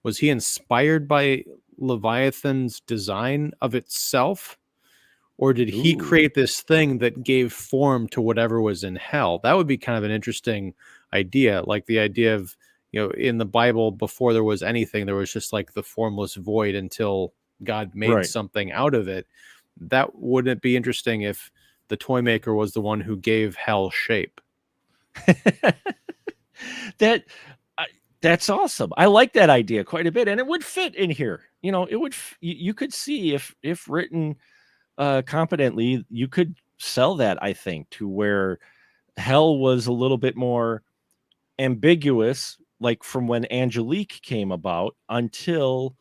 was he inspired by Leviathan's design of itself? Or did he Ooh, create this thing that gave form to whatever was in hell? That would be kind of an interesting idea. Like the idea of, in the Bible, before there was anything, there was just like the formless void until God made right. something out of it. That wouldn't it be interesting if the toy maker was the one who gave hell shape? that I- that's awesome. I like that idea quite a bit, and it would fit in here. It would. You could see if written competently, you could sell that. I think to where hell was a little bit more ambiguous, like from when Angelique came about until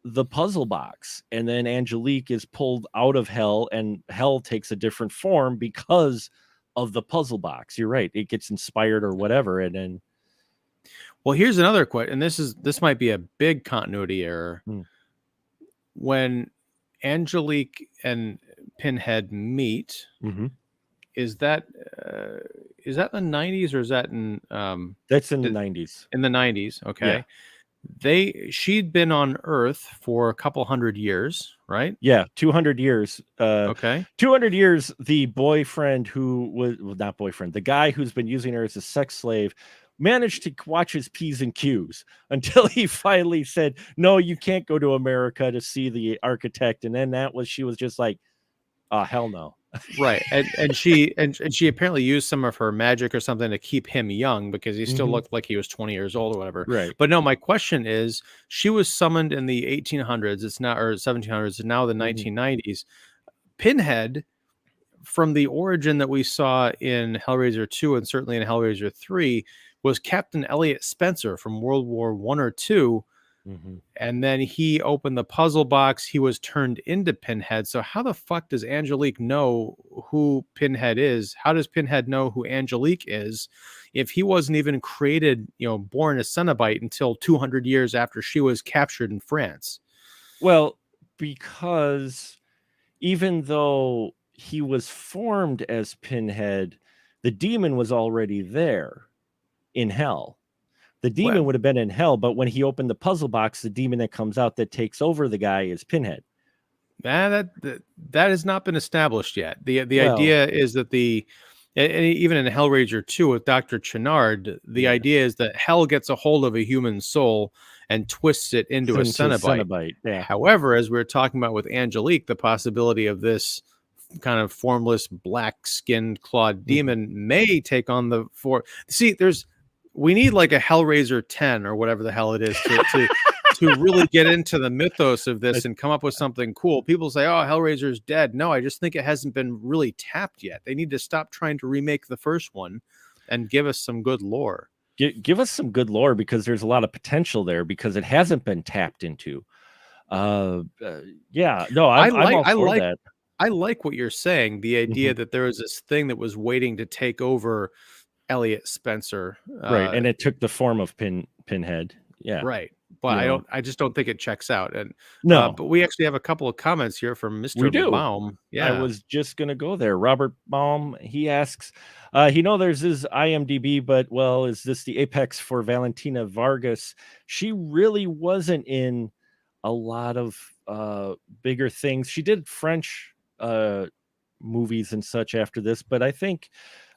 the puzzle box, and then Angelique is pulled out of hell, and hell takes a different form because of the puzzle box. You're right; it gets inspired or whatever, and then Well, here's another question, and this might be a big continuity error. hmm, When Angelique and Pinhead meet, mhm. is that is that in the 90s, or is that That's in the 90s. in the 90s? Yeah. Okay. She'd been on Earth for a couple hundred years, right? Yeah, 200 years. Okay. 200 years, the boyfriend who was, well, not boyfriend, the guy who's been using her as a sex slave managed to watch his P's and Q's until he finally said, no, you can't go to America to see the architect. And then she was just like, oh, hell no. Right. And she apparently used some of her magic or something to keep him young, because he still Mhm. looked like he was 20 years old or whatever. Right. But no, my question is, she was summoned in the 1800s, it's now, or 1700s, and now the Mhm. 1990s. Pinhead, from the origin that we saw in Hellraiser 2 and certainly in Hellraiser 3, was Captain Elliot Spencer from World War 1 or 2, Mhm. and then he opened the puzzle box, he was turned into Pinhead. So how the fuck does Angelique know who Pinhead is? How does Pinhead know who Angelique is if he wasn't even created, born a Cenobite until 200 years after she was captured in France? Well, because even though he was formed as Pinhead, the demon was already there in hell. The demon Well, would have been in hell, but when he opened the puzzle box, the demon that comes out that takes over the guy is Pinhead. that has not been established yet. The Well, idea is that and even in Hellraiser 2 with Dr. Chenard, the yeah, idea is that hell gets a hold of a human soul and twists it into a into Cenobite. Cenobite. Yeah. However, as we were talking about with Angelique, the possibility of this kind of formless, black-skinned, clawed Mhm. demon may take on the form. See, we need like a Hellraiser 10 or whatever the hell it is to really get into the mythos of I- this and come up with something cool. People say, "Oh, Hellraiser's dead." No, I just think it hasn't been really tapped yet. They need to stop trying to remake the first one and give us some good lore. Give us some good lore, because there's a lot of potential there because it hasn't been tapped into. Yeah, no, I I'm like all I for like that. I like what you're saying. The idea Mhm. that there was this thing that was waiting to take over Elliot Spencer. Right, and it took the form of Pinhead. Yeah, Right. But you know. I just don't think it checks out. And No, but we actually have a couple of comments here from we Mr. do. Baum. I Yeah. was just gonna go there. Robert Baum, he asks, there's his IMDb, but well, is this the apex for Valentina Vargas? She really wasn't in a lot of bigger things. She did French movies and such after this, but I think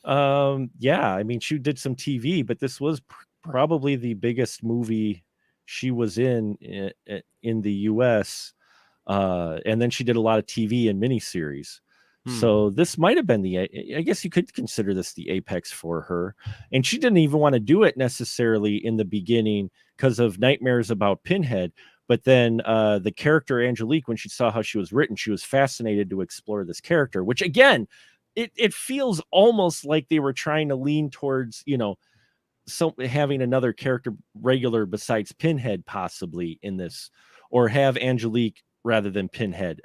yeah, I mean, she did some TV, but this was probably the biggest movie she was in the US. And then she did a lot of TV and miniseries. Hmm. So this might have been I guess you could consider this the apex for her. And she didn't even want to do it necessarily in the beginning because of nightmares about Pinhead. But then the character Angelique, when she saw how she was written, she was fascinated to explore this character, which again, it feels almost like they were trying to lean towards, so having another character regular besides Pinhead possibly in this, or have Angelique rather than Pinhead,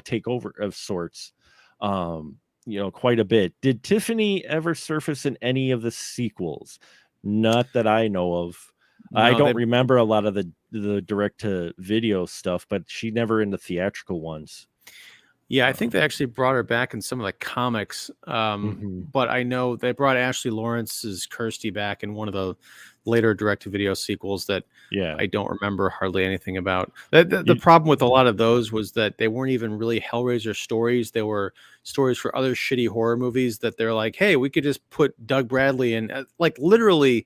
take over of sorts, quite a bit. Did Tiffany ever surface in any of the sequels? Not that I know of. I No, don't remember a lot of the direct to video stuff, but she never in the theatrical ones. Yeah, I think they actually brought her back in some of the comics. Mhm. But I know they brought Ashley Lawrence's Kirsty back in one of the later direct-to-video sequels that Yeah. I don't remember hardly anything about. The You- problem with a lot of those was that they weren't even really Hellraiser stories. They were stories for other shitty horror movies that they're like, hey, we could just put Doug Bradley in. Like literally,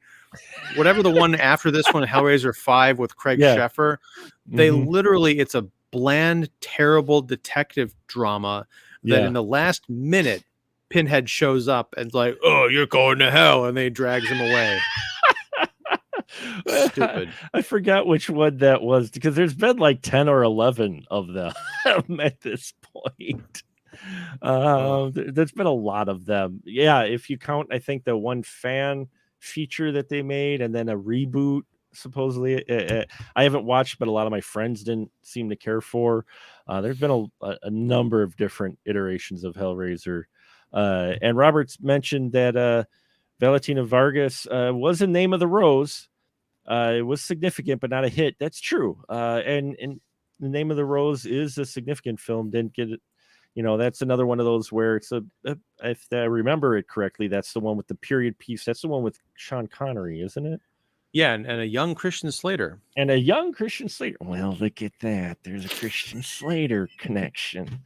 whatever the one after this one, Hellraiser 5 with Craig yeah. Sheffer, they literally, it's a bland, terrible detective drama that Yeah. in the last minute, Pinhead shows up and like, oh, you're going to hell, and they drags him away. Stupid. I forgot which one that was because there's been like 10 or 11 of them at this point. There's been a lot of them. Yeah, if you count, I think the one fan feature that they made and then a reboot supposedly. I haven't watched, but a lot of my friends didn't seem to care for. There's been a number of different iterations of Hellraiser. And Roberts mentioned that Valentina Vargas was a Name of the Rose. It was significant, but not a hit. That's true. And The Name of the Rose is a significant film. Didn't get it. That's another one of those where it's if I remember it correctly, that's the one with the period piece. That's the one with Sean Connery, isn't it? Yeah, and a young Christian Slater. And a young Christian Slater. Well, look at that. There's a Christian Slater connection.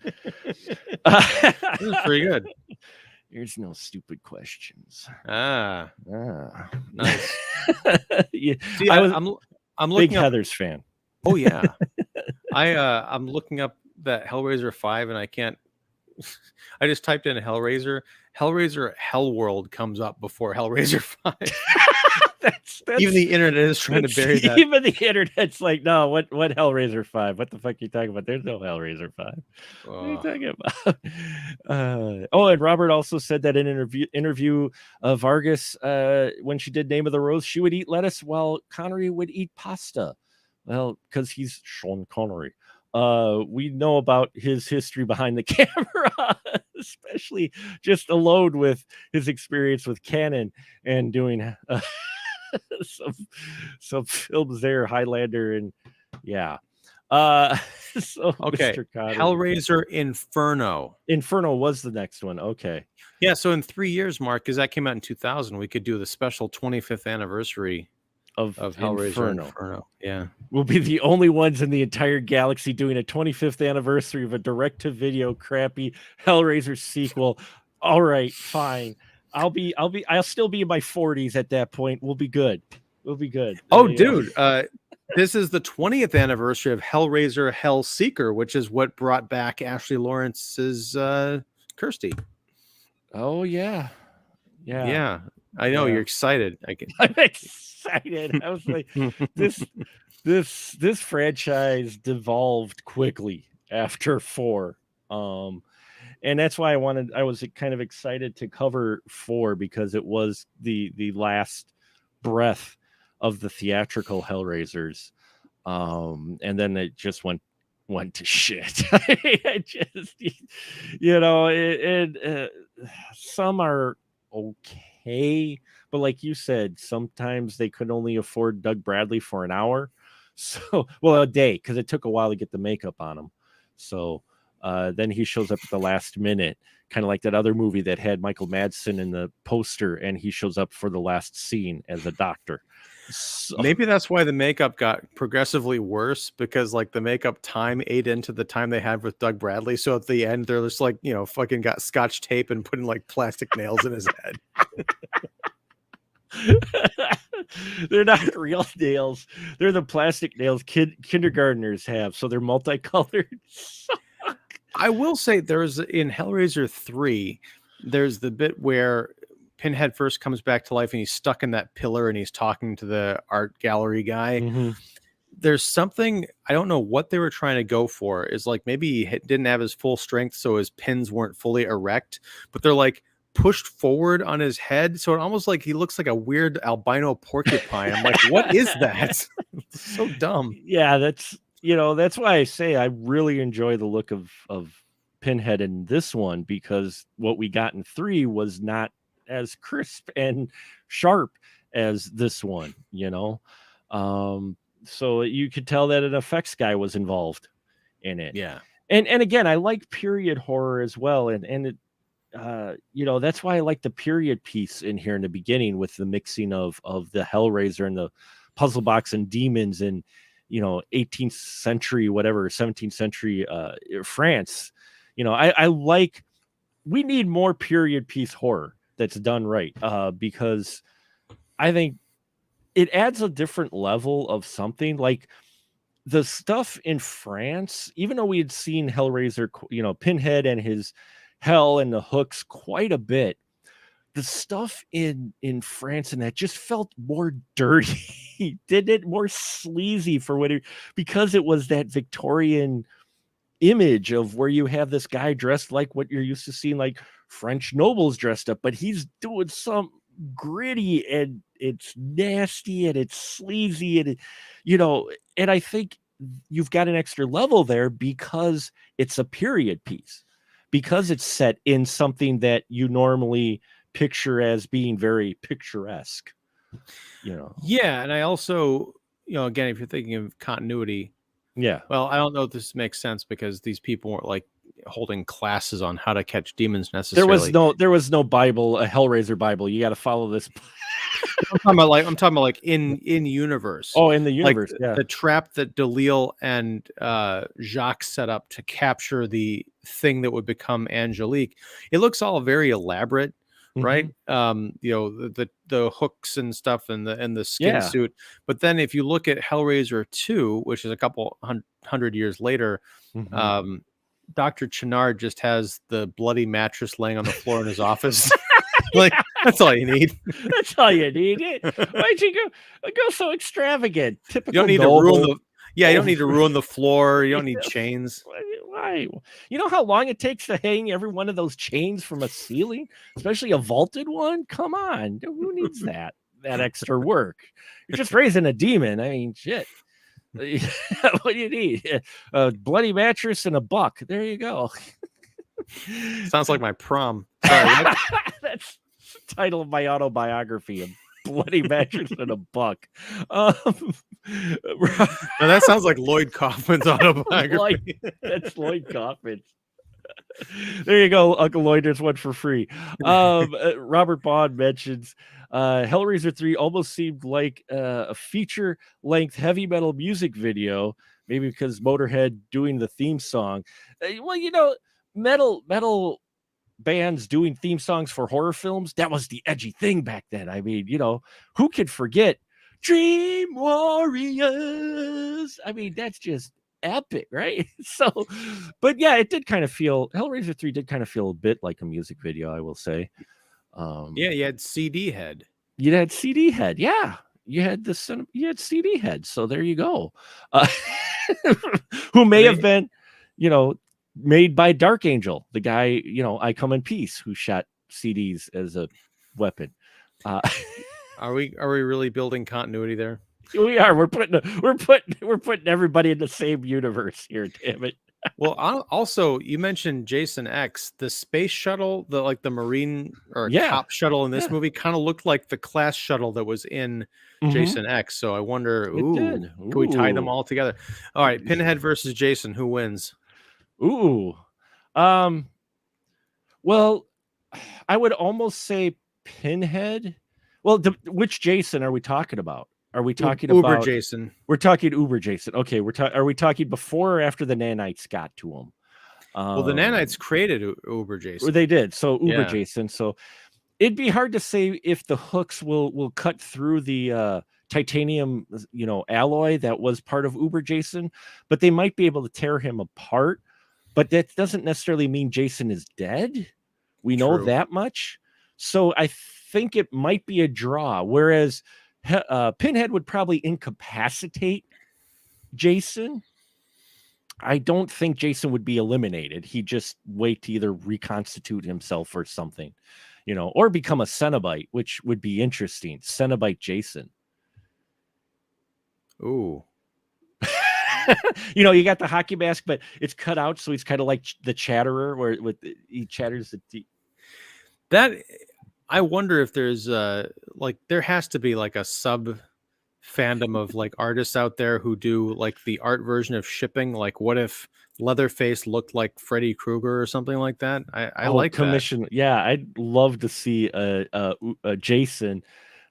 This is pretty good. There's no stupid questions. Nice. Yeah. See, I'm looking big up Heather's fan. Oh yeah. I'm looking up that Hellraiser 5 and I can't I just typed in Hellraiser. Hellraiser Hellworld comes up before Hellraiser 5. that's Even the internet is trying to bury that. Even the internet's like, no, what Hellraiser 5? What the fuck are you talking about? There's no Hellraiser 5. What are you talking about? And Robert also said that in an interview Vargas, when she did Name of the Rose, she would eat lettuce while Connery would eat pasta. Well, because he's Sean Connery. We know about his history behind the camera, especially just alone with his experience with Canon and doing some films there, Highlander, and yeah. So okay, Mr. Connery. Hellraiser Inferno. Inferno was the next one. Okay. Yeah, so in 3 years, Mark, because that came out in 2000, we could do the special 25th anniversary of Hellraiser Inferno. Yeah. We'll be the only ones in the entire galaxy doing a 25th anniversary of a direct-to-video crappy Hellraiser sequel. All right, fine. I'll still be in my 40s at that point. We'll be good. Oh, dude. This is the 20th anniversary of Hellraiser Hellseeker, which is what brought back Ashley Lawrence's Kirsty. Oh yeah. Yeah. I know you're excited. I'm excited. I was like, this franchise devolved quickly after 4. And that's why I was kind of excited to cover 4 because it was the last breath of the theatrical Hellraisers. And then it just went to shit. It just, some are okay, but like you said, sometimes they could only afford Doug Bradley for an hour, a day, because it took a while to get the makeup on him. So then he shows up at the last minute, kind of like that other movie that had Michael Madsen in the poster, and he shows up for the last scene as a doctor. So, maybe that's why the makeup got progressively worse, because like the makeup time ate into the time they had with Doug Bradley. So at the end, they're just like, fucking got scotch tape and putting like plastic nails in his head. They're not real nails. They're the plastic nails kindergartners have. So they're multicolored. I will say there's in Hellraiser 3, there's the bit where Pinhead first comes back to life and he's stuck in that pillar and he's talking to the art gallery guy. Mm-hmm. There's something, I don't know what they were trying to go for, is like maybe he didn't have his full strength, so his pins weren't fully erect, but they're like pushed forward on his head. So it almost like he looks like a weird albino porcupine. I'm like, what is that? It's so dumb. Yeah, that's why I say I really enjoy the look of Pinhead in this one, because what we got in 3 was not as crisp and sharp as this one, So you could tell that an effects guy was involved in it. Yeah. And again, I like period horror as well, and it, that's why I like the period piece in here in the beginning with the mixing of the Hellraiser and the puzzle box and demons and 18th century, whatever, 17th century France. I like, we need more period piece horror that's done right, because I think it adds a different level of something. Like the stuff in France, even though we had seen Hellraiser, Pinhead and his hell and the hooks quite a bit, the stuff in France and that just felt more dirty. Did it more sleazy for what it, because it was that Victorian image of where you have this guy dressed like what you're used to seeing, like French nobles dressed up, but he's doing some gritty and it's nasty and it's sleazy and and I think you've got an extra level there because it's a period piece, because it's set in something that you normally picture as being very picturesque. Yeah, and I also, again, if you're thinking of continuity, Yeah. well, I don't know if this makes sense because these people weren't like holding classes on how to catch demons necessarily. There was no Bible, a Hellraiser Bible. You got to follow this. I'm talking about like in universe. Oh, in the universe, like yeah. The trap that Delisle and Jacques set up to capture the thing that would become Angelique. It looks all very elaborate, right? The hooks and stuff and the skin suit. But then if you look at Hellraiser 2, which is a couple hundred years later, Dr. Chenard just has the bloody mattress laying on the floor in his office. Like, that's all you need. That's all you need. Why'd you go so extravagant? Typical. You don't need noble. to ruin the. Yeah, you don't need to ruin the floor. You don't need chains. Why? You know how long it takes to hang every one of those chains from a ceiling, especially a vaulted one? Come on, who needs that extra work? You're just raising a demon. I mean, shit. What do you need? A bloody mattress and a buck. There you go. Sounds like my prom. Sorry, that's the title of my autobiography: A Bloody Mattress and a Buck. Now that sounds like Lloyd Kaufman's autobiography. That's Lloyd Kaufman. There you go, Uncle Lloyd. There's one for free. Robert Bond mentions Hellraiser 3 almost seemed like a feature-length heavy metal music video, maybe because Motorhead doing the theme song. Metal bands doing theme songs for horror films, that was the edgy thing back then. I mean, who could forget Dream Warriors? I mean, that's just epic, right? So, but yeah, it did kind of feel, Hellraiser 3 did kind of feel a bit like a music video, I will say. Yeah, you had CD Head. You had CD Head, yeah. You had CD Head, so there you go. Who may have been, made by Dark Angel, the guy, I Come in Peace, who shot CDs as a weapon. Are we really building continuity there? We are. We're putting everybody in the same universe here. Damn it. Well, also you mentioned Jason X, the space shuttle, the Marine or cop shuttle in this movie kind of looked like the class shuttle that was in Jason X. So I wonder, can we tie them all together? All right, Pinhead versus Jason, who wins? Well, I would almost say Pinhead. Well, which Jason are we talking about? Are we talking Uber about Jason? We're talking Uber Jason. Okay, are we talking before or after the nanites got to him? Well, the nanites created Uber Jason. They did. So Uber Jason. So it'd be hard to say if the hooks will cut through the titanium, alloy that was part of Uber Jason, but they might be able to tear him apart. But that doesn't necessarily mean Jason is dead. We know that much. So I think it might be a draw. Whereas Pinhead would probably incapacitate Jason. I don't think Jason would be eliminated. He'd just wait to either reconstitute himself or something, or become a Cenobite, which would be interesting. Cenobite Jason. Ooh. You got the hockey mask, but it's cut out, so he's kind of like the Chatterer, where he chatters that. I wonder if there's there has to be like a sub fandom of like artists out there who do like the art version of shipping. Like, what if Leatherface looked like Freddy Krueger or something like that? I Oh, like that. commission. Yeah, I'd love to see a Jason,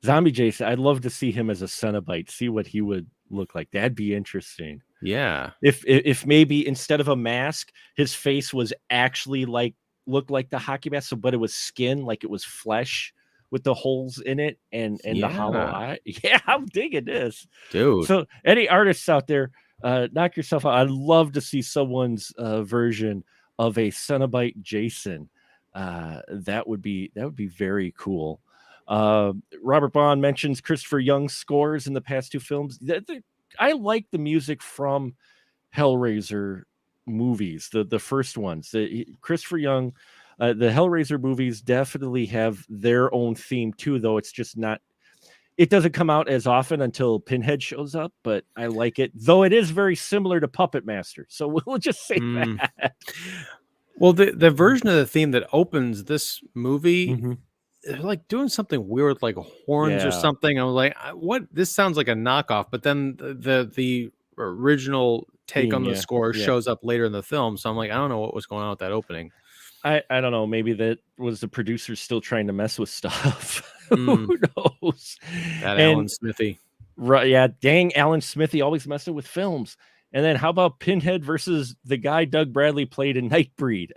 zombie Jason. I'd love to see him as a Cenobite. See what he would look like. That'd be interesting. Yeah. If maybe instead of a mask, his face was actually like looked like the hockey mask, but it was skin, like it was flesh with the holes in it and the hollow Yeah. eye. Yeah, I'm digging this. Dude. So any artists out there, knock yourself out. I'd love to see someone's version of a Cenobite Jason. That would be very cool. Robert Bond mentions Christopher Young's scores in the past two films. I like the music from Hellraiser movies, the first ones. Christopher Young, the Hellraiser movies definitely have their own theme too, though it's just not. It doesn't come out as often until Pinhead shows up, but I like it, though it is very similar to Puppet Master. So we'll just say that. Well, the version of the theme that opens this movie, Mm-hmm. they're like doing something weird, like horns or something. I was like, what? This sounds like a knockoff. But then the original take on the score shows up later in the film. So I'm like, I don't know what was going on with that opening. I don't know. Maybe that was the producers still trying to mess with stuff. Who knows? That Alan Smithy. Right. Yeah. Dang, Alan Smithy always messing with films. And then how about Pinhead versus the guy Doug Bradley played in Nightbreed?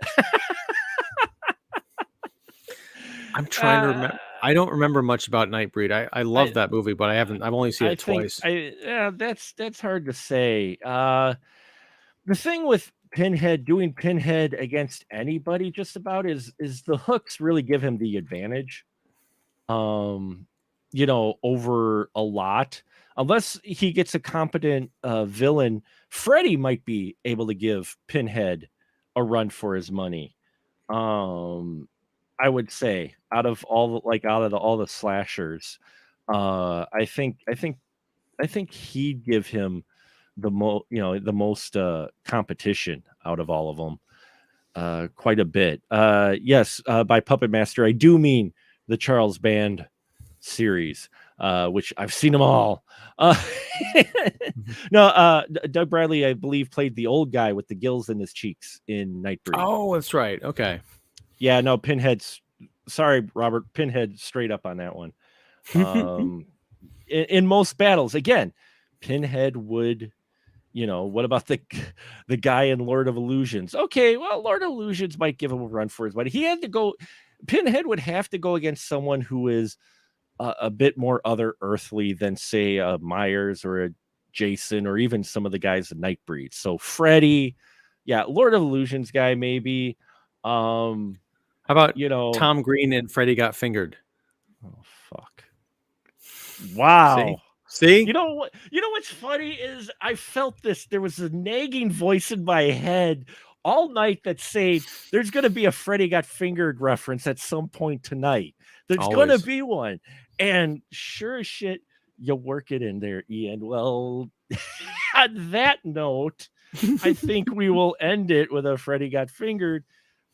I'm trying to remember. I don't remember much about Nightbreed. I love that movie, but I've only seen it twice. That's hard to say. The thing with Pinhead, doing Pinhead against anybody just about is the hooks really give him the advantage. Over a lot. Unless he gets a competent villain, Freddy might be able to give Pinhead a run for his money. I would say out of all the slashers, I think he'd give him the most competition out of all of them, quite a bit. Yes, by Puppet Master, I do mean the Charles Band series, which I've seen them all. No, Doug Bradley, I believe, played the old guy with the gills in his cheeks in Nightbreed. Oh, that's right. Okay. Yeah, no, sorry, Robert, Pinhead straight up on that one. In most battles, again, Pinhead would, what about the guy in Lord of Illusions? Okay, well, Lord of Illusions might give him a run for his money. Pinhead would have to go against someone who is a bit more other earthly than, say, a Myers or a Jason or even some of the guys in Nightbreed. So Freddy, yeah, Lord of Illusions guy maybe. How about Tom Green and Freddy Got Fingered? Oh fuck! Wow. See? You know what's funny is I felt this. There was a nagging voice in my head all night that said there's going to be a Freddy Got Fingered reference at some point tonight. There's going to be one. And sure as shit, you work it in there, Ian. Well, on that note, I think we will end it with a Freddy Got Fingered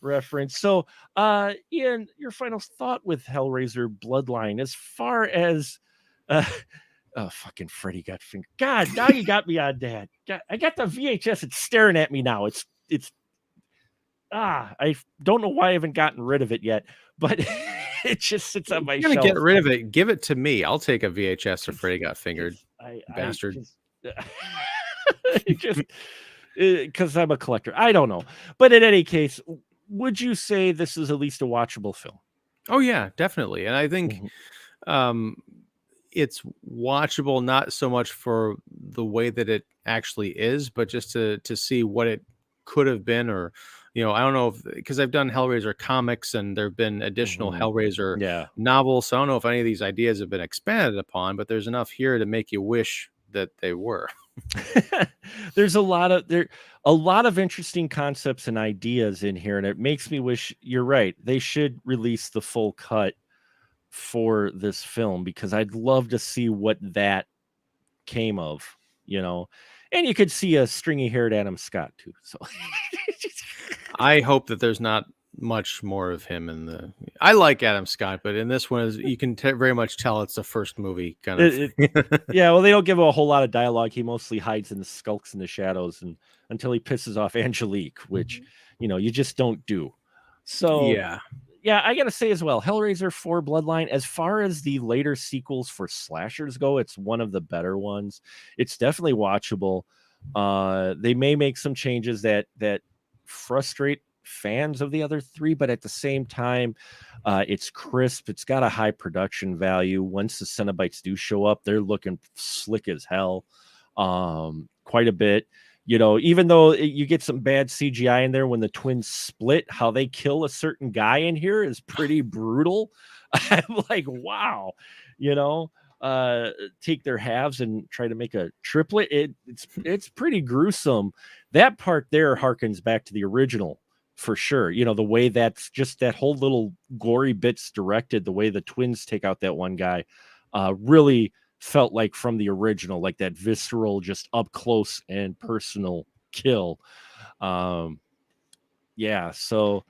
reference. So, Ian, your final thought with Hellraiser Bloodline as far as fucking Freddy Got Fingered. God, now you got me on that. I got the VHS. It's staring at me now. It's I don't know why I haven't gotten rid of it yet, but it just sits on my shelf. You're gonna get rid of it. Give it to me. I'll take a VHS of Freddy Got Fingered. Bastard. Just because I'm a collector. I don't know. But in any case, would you say this is at least a watchable film? Oh yeah, definitely. And I think it's watchable not so much for the way that it actually is, but just to see what it could have been. Or I don't know, because I've done Hellraiser comics and there have been additional Hellraiser novels, so I don't know if any of these ideas have been expanded upon, but there's enough here to make you wish that they were. There's a lot of interesting concepts and ideas in here, and it makes me wish, you're right, they should release the full cut for this film, because I'd love to see what that came of, and you could see a stringy haired Adam Scott too. So I hope that there's not much more of him in the. I like Adam Scott, but in this one, you can very much tell it's the first movie kind of. Yeah, well, they don't give him a whole lot of dialogue. He mostly hides and skulks in the shadows, and until he pisses off Angelique, which you just don't do. So yeah, I gotta say as well, Hellraiser 4 Bloodline, as far as the later sequels for slashers go, it's one of the better ones. It's definitely watchable. They may make some changes that frustrate fans of the other three, but at the same time, it's crisp. It's got a high production value. Once the Cenobites do show up, they're looking slick as hell. Quite a bit. Even though you get some bad CGI in there when the twins split, how they kill a certain guy in here is pretty brutal. I'm like, wow, take their halves and try to make a triplet. It's pretty gruesome. That part there harkens back to the original for sure. The way that's just that whole little gory bits directed, the way the twins take out that one guy, really felt like from the original, like that visceral, just up close and personal kill. Yeah. So,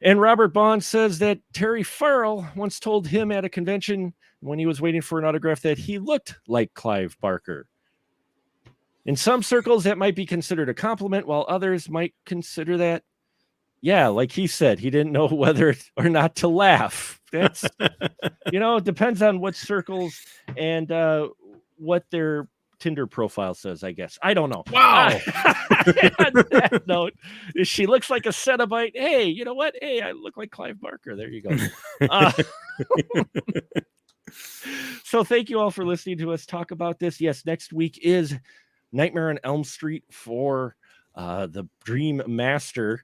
and Robert Bond says that Terry Farrell once told him at a convention when he was waiting for an autograph that he looked like Clive Barker. In some circles, that might be considered a compliment, while others might consider that, yeah, like he said, he didn't know whether or not to laugh. That's, it depends on what circles and what their Tinder profile says, I guess. I don't know. Wow. On that note, she looks like a Cenobite. Hey, you know what? Hey, I look like Clive Barker. There you go. So thank you all for listening to us talk about this. Yes, next week is Nightmare on Elm Street for the Dream Master.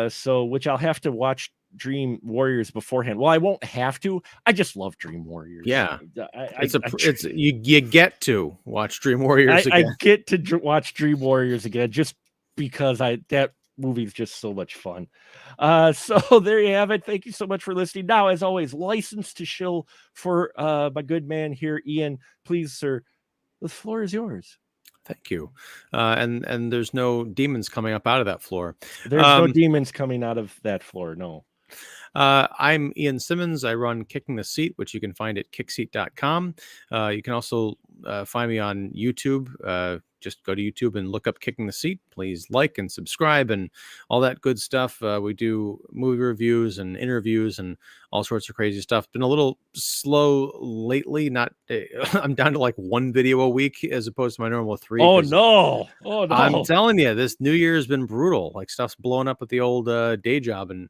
So which I'll have to watch Dream Warriors beforehand. Well, I won't have to. I just love Dream Warriors. Yeah, you get to watch Dream Warriors again. I get to watch Dream Warriors again just because that movie's just so much fun. So there you have it. Thank you so much for listening. Now, as always, license to shill for my good man here, Ian. Please, sir, the floor is yours. Thank you. And there's no demons coming up out of that floor. There's no demons coming out of that floor. No. I'm Ian Simmons. I run Kicking the Seat, which you can find at kickseat.com. You can also find me on YouTube. Just go to YouTube and look up Kicking the Seat. Please like and subscribe and all that good stuff. We do movie reviews and interviews and all sorts of crazy stuff. Been a little slow lately. I'm down to like one video a week as opposed to my normal 3. Oh no. I'm telling you, this new year has been brutal. Like stuff's blowing up at the old day job and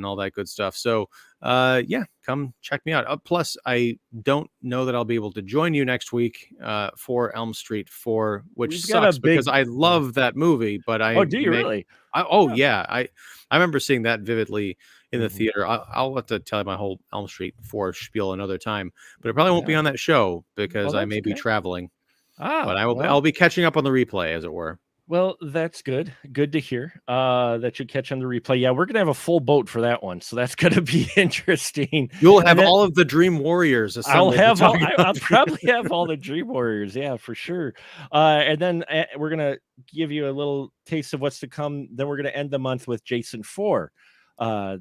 all that good stuff. So yeah, come check me out. Plus, I don't know that I'll be able to join you next week for Elm Street 4, which sucks because I love that movie. But do you really? Yeah. I remember seeing that vividly in the theater. I'll have to tell you my whole Elm Street 4 spiel another time, but it probably won't be on that show because I may be traveling. But I'll be catching up on the replay, as it were. Well, that's good. Good to hear that you catch on the replay. Yeah, we're going to have a full boat for that one. So that's going to be interesting. You'll have all of the Dream Warriors. I'll probably have all the Dream Warriors. Yeah, for sure. And then we're going to give you a little taste of what's to come. Then we're going to end the month with Jason 4,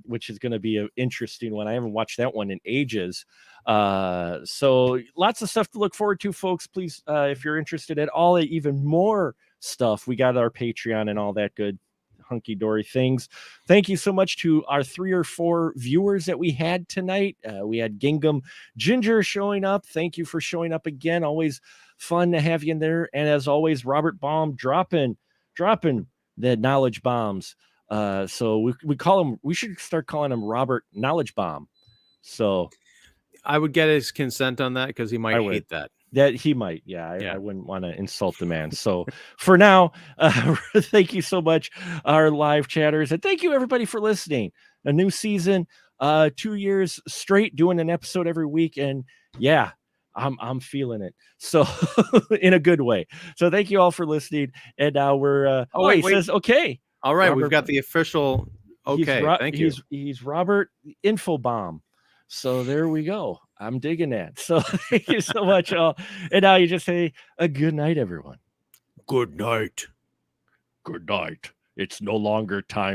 which is going to be an interesting one. I haven't watched that one in ages. So lots of stuff to look forward to, folks. Please, if you're interested at all, even more stuff, we got our Patreon and all that good hunky-dory things. Thank you so much to our 3 or 4 viewers that we had tonight. We had Gingham Ginger showing up. Thank you for showing up again. Always fun to have you in there. And as always, Robert Baum dropping the knowledge bombs. So we should start calling him Robert Knowledge Bomb. So I would get his consent on that because he might hate that. That he might, I wouldn't want to insult the man. So for now, thank you so much, our live chatters, and thank you everybody for listening. A new season, 2 years straight, doing an episode every week, and yeah, I'm feeling it. So in a good way. So thank you all for listening. And now we're wait. Says okay. All right, Robert, we've got the official okay. Thank you. He's Robert Infobomb. So there we go. I'm digging that. So thank you so much, all. And now you just say a good night, everyone. Good night. Good night. It's no longer time